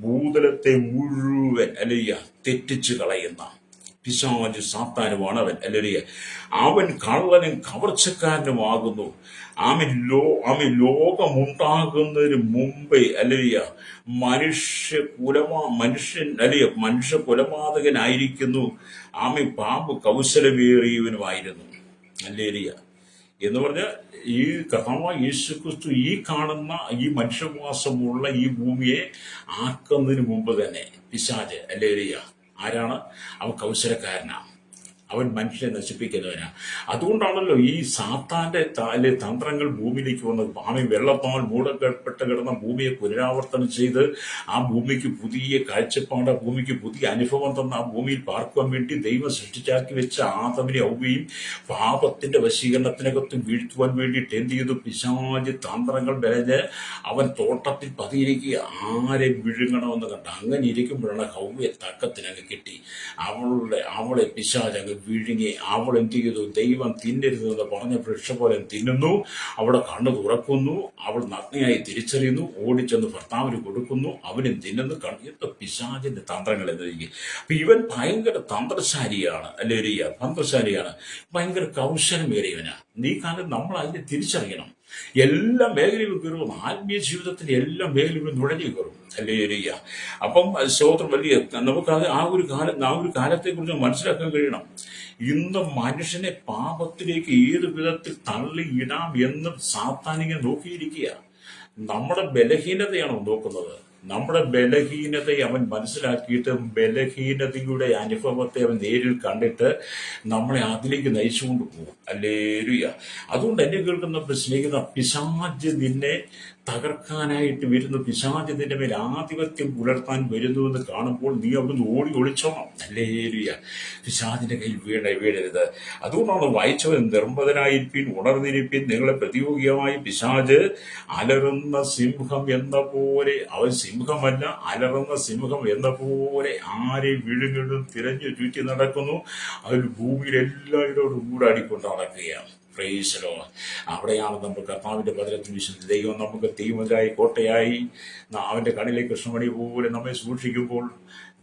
ഭൂതലത്തെ മുഴുവൻ അല്ലേലൂയ തെറ്റിച്ചു കളയുന്ന പിശാച് സാത്താനുമാണ് അവൻ. അല്ലേലൂയ. അവൻ കള്ളനും കവർച്ചക്കാരനുമാകുന്നു. അവൻ ലോകമുണ്ടാകുന്നതിന് മുമ്പേ അല്ലേലൂയ മനുഷ്യ കുലപാതകനായിരിക്കുന്നു. പാമ്പ് കൗശലമേറിയവനുമായിരുന്നു. അല്ലേലൂയ. എന്ന് പറഞ്ഞാൽ ഈ കർത്താവായ യേശുക്രിസ്തു ഈ കാണുന്ന ഈ മനുഷ്യവാസമുള്ള ഈ ഭൂമിയെ ആക്കുന്നതിന് മുമ്പ് തന്നെ പിശാച് അല്ലേലൂയ ആരാണ്? അവൻ കൗശലക്കാരനാണ്. അവൻ മനുഷ്യനെ നശിപ്പിക്കുന്നവനാണ്. അതുകൊണ്ടാണല്ലോ ഈ സാത്താന്റെ തന്ത്രങ്ങൾ ഭൂമിയിലേക്ക് വന്നത്. വെള്ളപ്പാൽ മൂടപ്പെട്ട് കിടന്ന ഭൂമിയെ പുനരാവർത്തനം ചെയ്ത് ആ ഭൂമിക്ക് പുതിയ കാഴ്ചപ്പാട്, ആ ഭൂമിക്ക് പുതിയ അനുഭവം തന്ന ആ ഭൂമിയിൽ പാർക്കുവാൻ വേണ്ടി ദൈവം സൃഷ്ടിച്ചാക്കി വെച്ച ആദമിനെ ഔവയും പാപത്തിന്റെ വശീകരണത്തിനകത്ത് വീഴ്ത്തുവാൻ വേണ്ടിയിട്ട് എന്ത് ചെയ്തു? പിശാച് തന്ത്രങ്ങൾ വിളഞ്ഞ് അവൻ തോട്ടത്തിൽ പതിയിരിക്കുക. ആരെ വിഴുങ്ങണമെന്ന് കണ്ട. അങ്ങനെ ഇരിക്കുമ്പോഴാണ് ഹൗവയെ തക്കത്തിനങ്ങ് കിട്ടി. അവളെ പിശാച് അങ്ങ് വിഴുങ്ങി. അവൾ എന്ത് ചെയ്തു? ദൈവം തിന്നരുതെന്ന് പറഞ്ഞ വൃക്ഷം പോലെ തിന്നുന്നു. അവിടെ കണ്ണു തുറക്കുന്നു. അവൾ നഗ്നയായി തിരിച്ചറിയുന്നു. ഓടിച്ചെന്ന് ഭർത്താവിന് കൊടുക്കുന്നു. അവനും തിന്നുന്നു. കണ്ടിട്ട് പിശാചിന്റെ തന്ത്രങ്ങൾ എന്നിരിക്കും. അപ്പൊ ഇവൻ ഭയങ്കര തന്ത്രശാലിയാണ്. അല്ലേലൂയ. തന്ത്രശാലിയാണ്. ഭയങ്കര കൗശലമേറിയവനാണ്. ഈ കാലം നമ്മൾ അതിനെ തിരിച്ചറിയണം. എല്ലാ മേഖലയിലും കയറും. ആത്മീയ ജീവിതത്തിന്റെ എല്ലാ മേഖലയിലും നുഴഞ്ഞു കയറും. ഹല്ലേലൂയ. അപ്പം സ്തോത്രം. വലിയ നമുക്ക് ആ ഒരു കാലത്തെ കുറിച്ച് മനസ്സിലാക്കാൻ കഴിയണം. ഇന്ന് മനുഷ്യനെ പാപത്തിലേക്ക് ഏത് വിധത്തിൽ തള്ളിയിടാം എന്ന് സാത്താനികൻ നോക്കിയിരിക്കുക. നമ്മുടെ ബലഹീനതയാണോ നോക്കുന്നത്? നമ്മുടെ ബലഹീനതയെ അവൻ മനസ്സിലാക്കിയിട്ട് ബലഹീനതയുടെ അനുഭവത്തെ അവൻ നേരിൽ കണ്ടിട്ട് നമ്മളെ അതിലേക്ക് നയിച്ചുകൊണ്ട് പോകും. ഹല്ലേലൂയ. അതുകൊണ്ട് എന്നെ കേൾക്കുന്ന സ്നേഹിത, പിശാച് നിന്നെ തകർക്കാനായിട്ട് വരുന്നു. പിശാച് നിന്റെ മേൽ ആധിപത്യം പുലർത്താൻ വരുന്നു എന്ന് കാണുമ്പോൾ നീ അവിടുന്ന് ഓടി ഒളിച്ചോണം. ഹല്ലേലൂയ. പിശാചിന്റെ കയ്യിൽ വീഴരുത്. അതുകൊണ്ടാണ് വായിച്ചവൻ, നിർമ്മതനായിരിപ്പിൻ, ഉണർന്നിരിപ്പിൻ, നിങ്ങളെ പ്രതിയോഗികമായി പിശാച് അലറുന്ന സിംഹം എന്ന പോലെ, അവൻ സിംഹമല്ല, അലറുന്ന സിംഹം എന്ന പോലെ ആരെ വിഴുങ്ങിടും തിരഞ്ഞു ചുറ്റി നടക്കുന്നു. അതിൽ ഭൂമിയിൽ എല്ലാവരോടും കൂടാടിക്കൊണ്ട് നടക്കുകയാണ്. Praise the Lord. അവിടെയാണ് നമ്മൾ കർത്താവിന്റെ ഭദ്രത്തിൽ വിശ്വസിച്ച് ദൈവം നമുക്ക് തീമുദ്രായി കോട്ടയായി അവന്റെ കണ്ണിലെ കൃഷ്ണമണി പോലെ നമ്മെ സൂക്ഷിക്കുമ്പോൾ,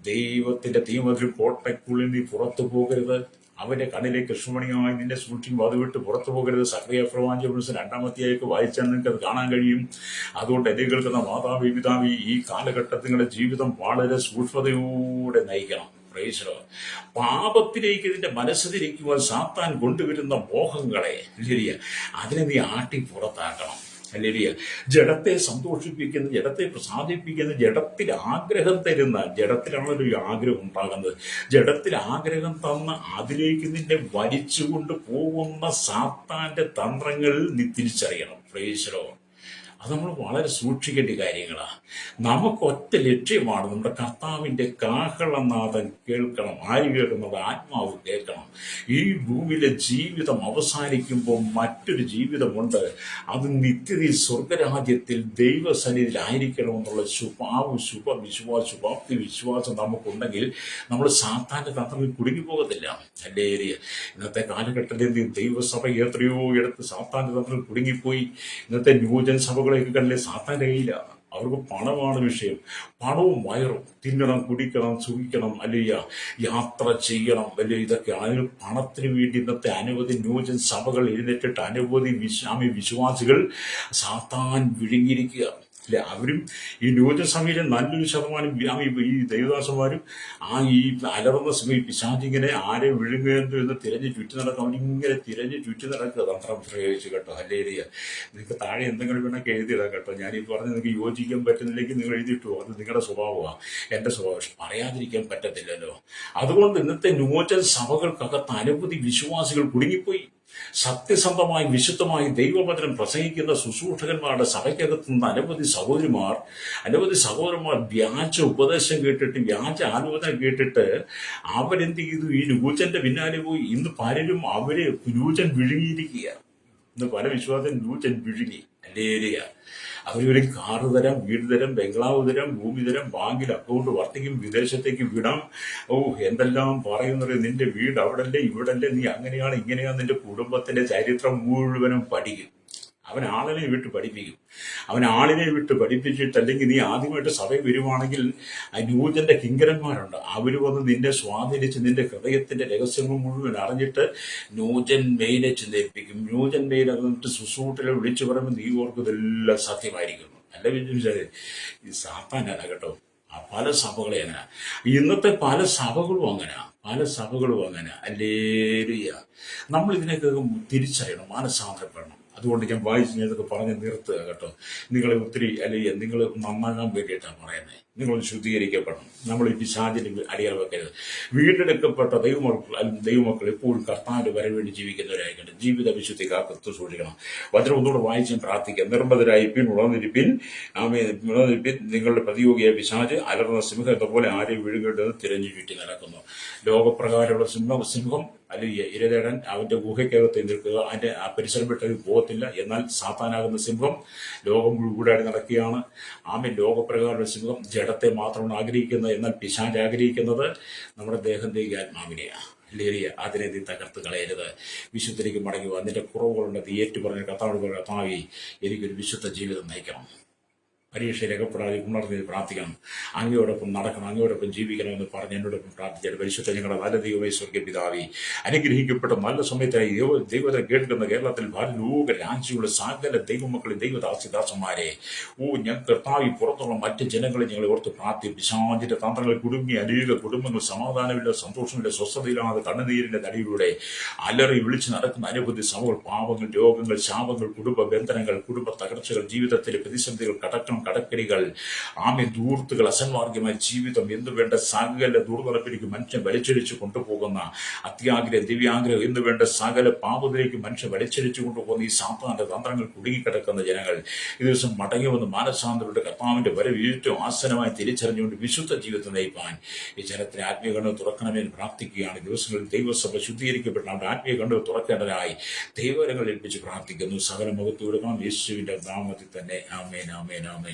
ദൈവത്തിന്റെ തീമുദ്ര കോട്ടയ്ക്കുള്ളിൽ നീ പുറത്തു പോകരുത്. അവന്റെ കണ്ണിലെ കൃഷ്ണമണിയായി നിന്നെ സൂക്ഷിക്കുമ്പോൾ അത് വിട്ട് പുറത്തു പോകരുത്. സക്രിയ പ്രവാചകൻ 2-ാം അധ്യായം വായിച്ചാൽ നിങ്ങൾക്ക് അത് കാണാൻ കഴിയും. അതുകൊണ്ട് എന്നെ കേൾക്കുന്ന മാതാവി പിതാവി, ഈ കാലഘട്ടത്തിൽ നിങ്ങളുടെ ജീവിതം വളരെ സൂക്ഷ്മതയോടെ നയിക്കണം. പാപത്തിലേക്ക് ഇതിന്റെ മനസ്സിലിരിക്കുവാൻ സാത്താൻ കൊണ്ടുവരുന്ന മോഹങ്ങളെ അതിനെ നീ ആട്ടി പുറത്താക്കണം. ഹല്ലേലൂയ. ജഡത്തെ സന്തോഷിപ്പിക്കുന്ന, ജഡത്തെ പ്രസാദിപ്പിക്കുന്ന, ജഡത്തിൽ ആഗ്രഹം തരുന്ന, ജഡത്തിലാണല്ലോ ഈ ആഗ്രഹം ഉണ്ടാകുന്നത്. ജഡത്തിൽ ആഗ്രഹം തന്ന അതിലേക്ക് നിന്നെ വലിച്ചുകൊണ്ട് പോകുന്ന സാത്താന്റെ തന്ത്രങ്ങൾ നീ തിരിച്ചറിയണം. Praise the Lord. അത് നമ്മൾ വളരെ സൂക്ഷിക്കേണ്ട കാര്യങ്ങളാണ്. നമുക്ക് ഒറ്റ ലക്ഷ്യമാണ്, നമ്മുടെ കർത്താവിന്റെ കാഹളനാദം കേൾക്കണം. ആര് കേൾക്കുന്നത്? ആത്മാവ് കേൾക്കണം. ഈ ഭൂമിയിലെ ജീവിതം അവസാനിക്കുമ്പോൾ മറ്റൊരു ജീവിതമുണ്ട്. അത് നിത്യതയിൽ സ്വർഗരാജ്യത്തിൽ ദൈവസന്നിധിയിലായിരിക്കണമെന്നുള്ള ശുഭാപ്തി വിശ്വാസം നമുക്കുണ്ടെങ്കിൽ നമ്മൾ സാത്താന്റെ തന്ത്രത്തിൽ കുടുങ്ങിപ്പോകത്തില്ല. ഹല്ലേലൂയ. ഇന്നത്തെ കാലഘട്ടത്തിൽ ദൈവസഭ എത്രയോ ഇടത്ത് സാത്താന്റെ തന്ത്രത്തിൽ കുടുങ്ങിപ്പോയി. ഇന്നത്തെ ന്യൂജൻ സഭകൾ കണ്ടില്ലേ, സാത്താന്റെ കയ്യില്ല. അവർക്ക് പണമാണ് വിഷയം. പണവും വയറും, തിന്നണം, കുടിക്കണം, സുഖിക്കണം, അല്ലയ്യ യാത്ര ചെയ്യണം, അല്ലെ ഇതൊക്കെയാണ്. അതിന് പണത്തിന് വേണ്ടി ഇന്നത്തെ അനവധി ന്യൂജൻ സഭകൾ എഴുന്നേറ്റിട്ട് അനവധി വിശ്വാസികൾ സാത്താൻ വിഴുങ്ങിയിരിക്കുക. അല്ലെ, അവരും ഈ ന്യൂജൻ സഭയിലെ നല്ലൊരു ശതമാനം ഈ ദൈവദാസന്മാരും ഈ അലർന്ന സമയം പിശാചിങ്ങനെ ആരെ വിഴുങ്ങുന്നു എന്ന് തിരഞ്ഞ് ചുറ്റി നടക്കും. അവനിങ്ങനെ തിരഞ്ഞ് ചുറ്റി നടക്കുക തന്ത്രം പ്രയോഗിച്ച് കേട്ടോ. ഹല്ലേലൂയ. നിങ്ങൾക്ക് താഴെ എന്തെങ്കിലും വേണമെങ്കിൽ എഴുതിയിടാം കേട്ടോ. ഞാനീ പറഞ്ഞ് നിങ്ങൾക്ക് യോജിക്കാൻ പറ്റുന്നില്ലെങ്കിൽ നിങ്ങൾ എഴുതിയിട്ടു. അത് നിങ്ങളുടെ സ്വഭാവമാണ്, എൻ്റെ സ്വഭാവം. പക്ഷെ പറയാതിരിക്കാൻ പറ്റത്തില്ലല്ലോ. അതുകൊണ്ട് ഇന്നത്തെ ന്യൂജൻ സഭകൾക്കകത്ത് അനവധി വിശ്വാസികൾ കുടുങ്ങിപ്പോയി. സത്യസന്ധമായി വിശുദ്ധമായി ദൈവവചനം പ്രസംഗിക്കുന്ന ശുശ്രൂഷകന്മാരുടെ സഭയ്ക്കകത്ത് നിന്ന് അനവധി സഹോദരന്മാർ വ്യാജ ഉപദേശം കേട്ടിട്ട്, വ്യാജ ആലോചന കേട്ടിട്ട് അവരെന്ത് ചെയ്തു? ഈ ന്യൂജന്റെ പിന്നാലെ പോയി. ഇന്ന് പലരും അവരെ ന്യൂജൻ വിഴുങ്ങിയിരിക്കുക. ഇന്ന് പല വിശ്വാസം ന്യൂജൻ വിഴുങ്ങി. ഹല്ലേലൂയ. അവരൊരു കാറ് തരാം, വീട് തരാം, ബംഗ്ലാവ് തരാം, ഭൂമി തരാം, ബാങ്കിൽ അക്കൗണ്ട് വർത്തിക്കും, വിദേശത്തേക്ക് വിടാം. എന്തെല്ലാം പറയുന്നത്. നിന്റെ വീട് അവിടല്ലേ, ഇവിടല്ലേ, നീ അങ്ങനെയാണ് ഇങ്ങനെയാണ്. നിന്റെ കുടുംബത്തിന്റെ ചരിത്രം മുഴുവനും പഠിക്കും. അവൻ ആളിനെ വിട്ട് പഠിപ്പിക്കും. അവൻ ആളിനെ വിട്ട് പഠിപ്പിച്ചിട്ട്, അല്ലെങ്കിൽ നീ ആദ്യമായിട്ട് സഭയിൽ വരുവാണെങ്കിൽ ആ ന്യൂജന്റെ കിങ്കരന്മാരുണ്ട്, അവർ വന്ന് നിന്നെ സ്വാധീനിച്ച് നിന്റെ ഹൃദയത്തിന്റെ രഹസ്യങ്ങൾ മുഴുവൻ അറിഞ്ഞിട്ട് ന്യൂജൻ മെയിനെ ചിന്തയിപ്പിക്കും. ന്യൂജൻ മെയിൻ എന്നിട്ട് ശുശ്രൂഷകളെ വിളിച്ചു പറയുമ്പോൾ നീ ഓർക്കും ഇതെല്ലാം സത്യമായിരിക്കുന്നു. അല്ല വിചാരിച്ചാൽ ഈ സാത്താനാണ് കേട്ടോ. ആ പല സഭകളെ അങ്ങനെ, ഇന്നത്തെ പല സഭകളും അങ്ങനെ, പല സഭകളും അങ്ങനെ. അല്ലേലൂയ. നമ്മൾ ഇതിനൊക്കെ തിരിച്ചറിയണം, മാനസാന്തരപ്പെടണം. അതുകൊണ്ട് ഞാൻ വായിച്ച് ഇതൊക്കെ പറഞ്ഞ് നിർത്തുക കേട്ടോ. നിങ്ങളെ ഒത്തിരി അല്ലെങ്കിൽ നിങ്ങൾ നന്നാകാൻ വേണ്ടിയിട്ടാണ് പറയുന്നത്. നിങ്ങൾ ശുദ്ധീകരിക്കപ്പെടണം. നമ്മൾ ഈ പിശാചിന് അടിയാൽ വെക്കരുത്. വീണ്ടെടുക്കപ്പെട്ട ദൈവമക്കൾ എപ്പോഴും കർത്താവിന്റെ വരവേണ്ടി ജീവിക്കുന്നവരായിക്കട്ടെ. ജീവിത വിശുദ്ധി കാത്തു സൂക്ഷിക്കണം. വചനം ഒന്നുകൂടെ വായിച്ചും പ്രാർത്ഥിക്കാം. നിർമ്മതരായിരിപ്പിൻ, ഉണർന്നിരിപ്പിൻ, ഉണർന്നിരിപ്പിൻ. നിങ്ങളുടെ പ്രതിയോഗിയായ പിശാച് അലർന്ന സിംഹത്തെ പോലെ ആരെയും വിഴുങ്ങേണ്ടത് തിരഞ്ഞു ചുറ്റി നടക്കുന്നു. ലോകപ്രകാരമുള്ള സിംഹം അല്ലെങ്കിൽ ഇരതേടൻ അവന്റെ ഗുഹയ്ക്കകത്ത് നിൽക്കുക, അതിന്റെ ആ പരിസരം വിട്ടത് പോകത്തില്ല. എന്നാൽ സാത്താനാകുന്ന സിംഹം ലോകം മുഴുവനായി നടക്കുകയാണ്. ലോകപ്രകാരമുള്ള സിംഹം ജഡത്തെ മാത്രമാണ് ആഗ്രഹിക്കുന്നത്, എന്നാൽ പിശാച് ആഗ്രഹിക്കുന്നത് നമ്മുടെ ദേഹത്തേക്ക് ആത്മാവിനെയാണ്. ലേറിയ അതിനെ നീ തകർത്ത് കളയരുത്. വിശുദ്ധരിക്ക് മടങ്ങി അതിന്റെ കുറവുകളുണ്ട്. നീ ഏറ്റു പറഞ്ഞ കർത്താവിനോട് കർത്താവേ, എനിക്കൊരു വിശുദ്ധ ജീവിതം നയിക്കണം. പരീക്ഷ രേഖപ്പെടാതെ ഉണർന്ന് പ്രാർത്ഥിക്കണം. അങ്ങയോടൊപ്പം നടക്കണം, അങ്ങയോടൊപ്പം ജീവിക്കണമെന്ന് പറഞ്ഞ് എന്നോടൊപ്പം പ്രാർത്ഥിച്ചാൽ പരിശുദ്ധ ഞങ്ങളുടെ നല്ല ദൈവമേ, സ്വർഗ്ഗ പിതാവേ, അനുഗ്രഹിക്കപ്പെട്ട നല്ല സമയത്തായി ദൈവത്തെ കേൾക്കുന്ന കേരളത്തിൽ ലോക രാജ്യമുള്ള സകല ദൈവമക്കളെ, ദൈവദാസിദാസന്മാരെ, ഞാൻ കർത്താവി പുറത്തുള്ള മറ്റ് ജനങ്ങളെ ഞങ്ങളെ ഓർത്ത് പ്രാർത്ഥിക്കും. പിശാചിന്റെ തന്ത്രങ്ങൾ കുടുങ്ങി അനേക കുടുംബങ്ങൾ സമാധാനമില്ല, സന്തോഷമില്ല, സ്വസ്ഥതയില്ലാതെ കണ്ണുനീരിന്റെ തടിയിലൂടെ അലറി വിളിച്ച് നടക്കുന്ന അനവധി സഭകൾ, പാപങ്ങൾ, രോഗങ്ങൾ, ശാപങ്ങൾ, കുടുംബ ബന്ധനങ്ങൾ, കുടുംബ തകർച്ചകൾ, ജീവിതത്തിലെ പ്രതിസന്ധികൾ, കടക്കടികൾ, ദൂർത്തുകൾ, അസന്മാർഗമായ ജീവിതം എന്ന് വേണ്ട സകല ദുർനടപ്പിലേക്ക് മനുഷ്യൻ വലിച്ചടിച്ചു കൊണ്ടുപോകുന്ന അത്യാഗ്രഹം, ദിവ്യാഗ്രഹം എന്ന് വേണ്ട സകല പാപത്തിലേക്ക് മനുഷ്യൻ വലിച്ചടിച്ചു കൊണ്ടുപോകുന്ന ഈ സാത്താന്റെ തന്ത്രങ്ങൾ കുടുങ്ങിക്കിടക്കുന്ന ജനങ്ങൾ ഈ ദിവസം മടങ്ങി വന്ന് മാനസാന്തരയുടെ കർത്താവിന്റെ വരവ് ഏറ്റവും ആസനമായി തിരിച്ചറിഞ്ഞുകൊണ്ട് വിശുദ്ധ ജീവിതം നയിപ്പാൻ ഈ ജനത്തിന് ആത്മീയ കണ്ണു തുറക്കണമെന്ന് പ്രാർത്ഥിക്കുകയാണ്. ദിവസങ്ങളിൽ ദൈവസഭ ശുദ്ധീകരിക്കപ്പെട്ട അവരുടെ ആത്മീയ കണ്ണു തുറക്കേണ്ടതായി ദൈവകരങ്ങൾ ഏൽപ്പിച്ച് പ്രാർത്ഥിക്കുന്നു. സകല മുഖത്ത് കൊടുക്കണം യേശുവിന്റെ നാമത്തിൽ തന്നെ. ആമേൻ, ആമേൻ, ആമേൻ.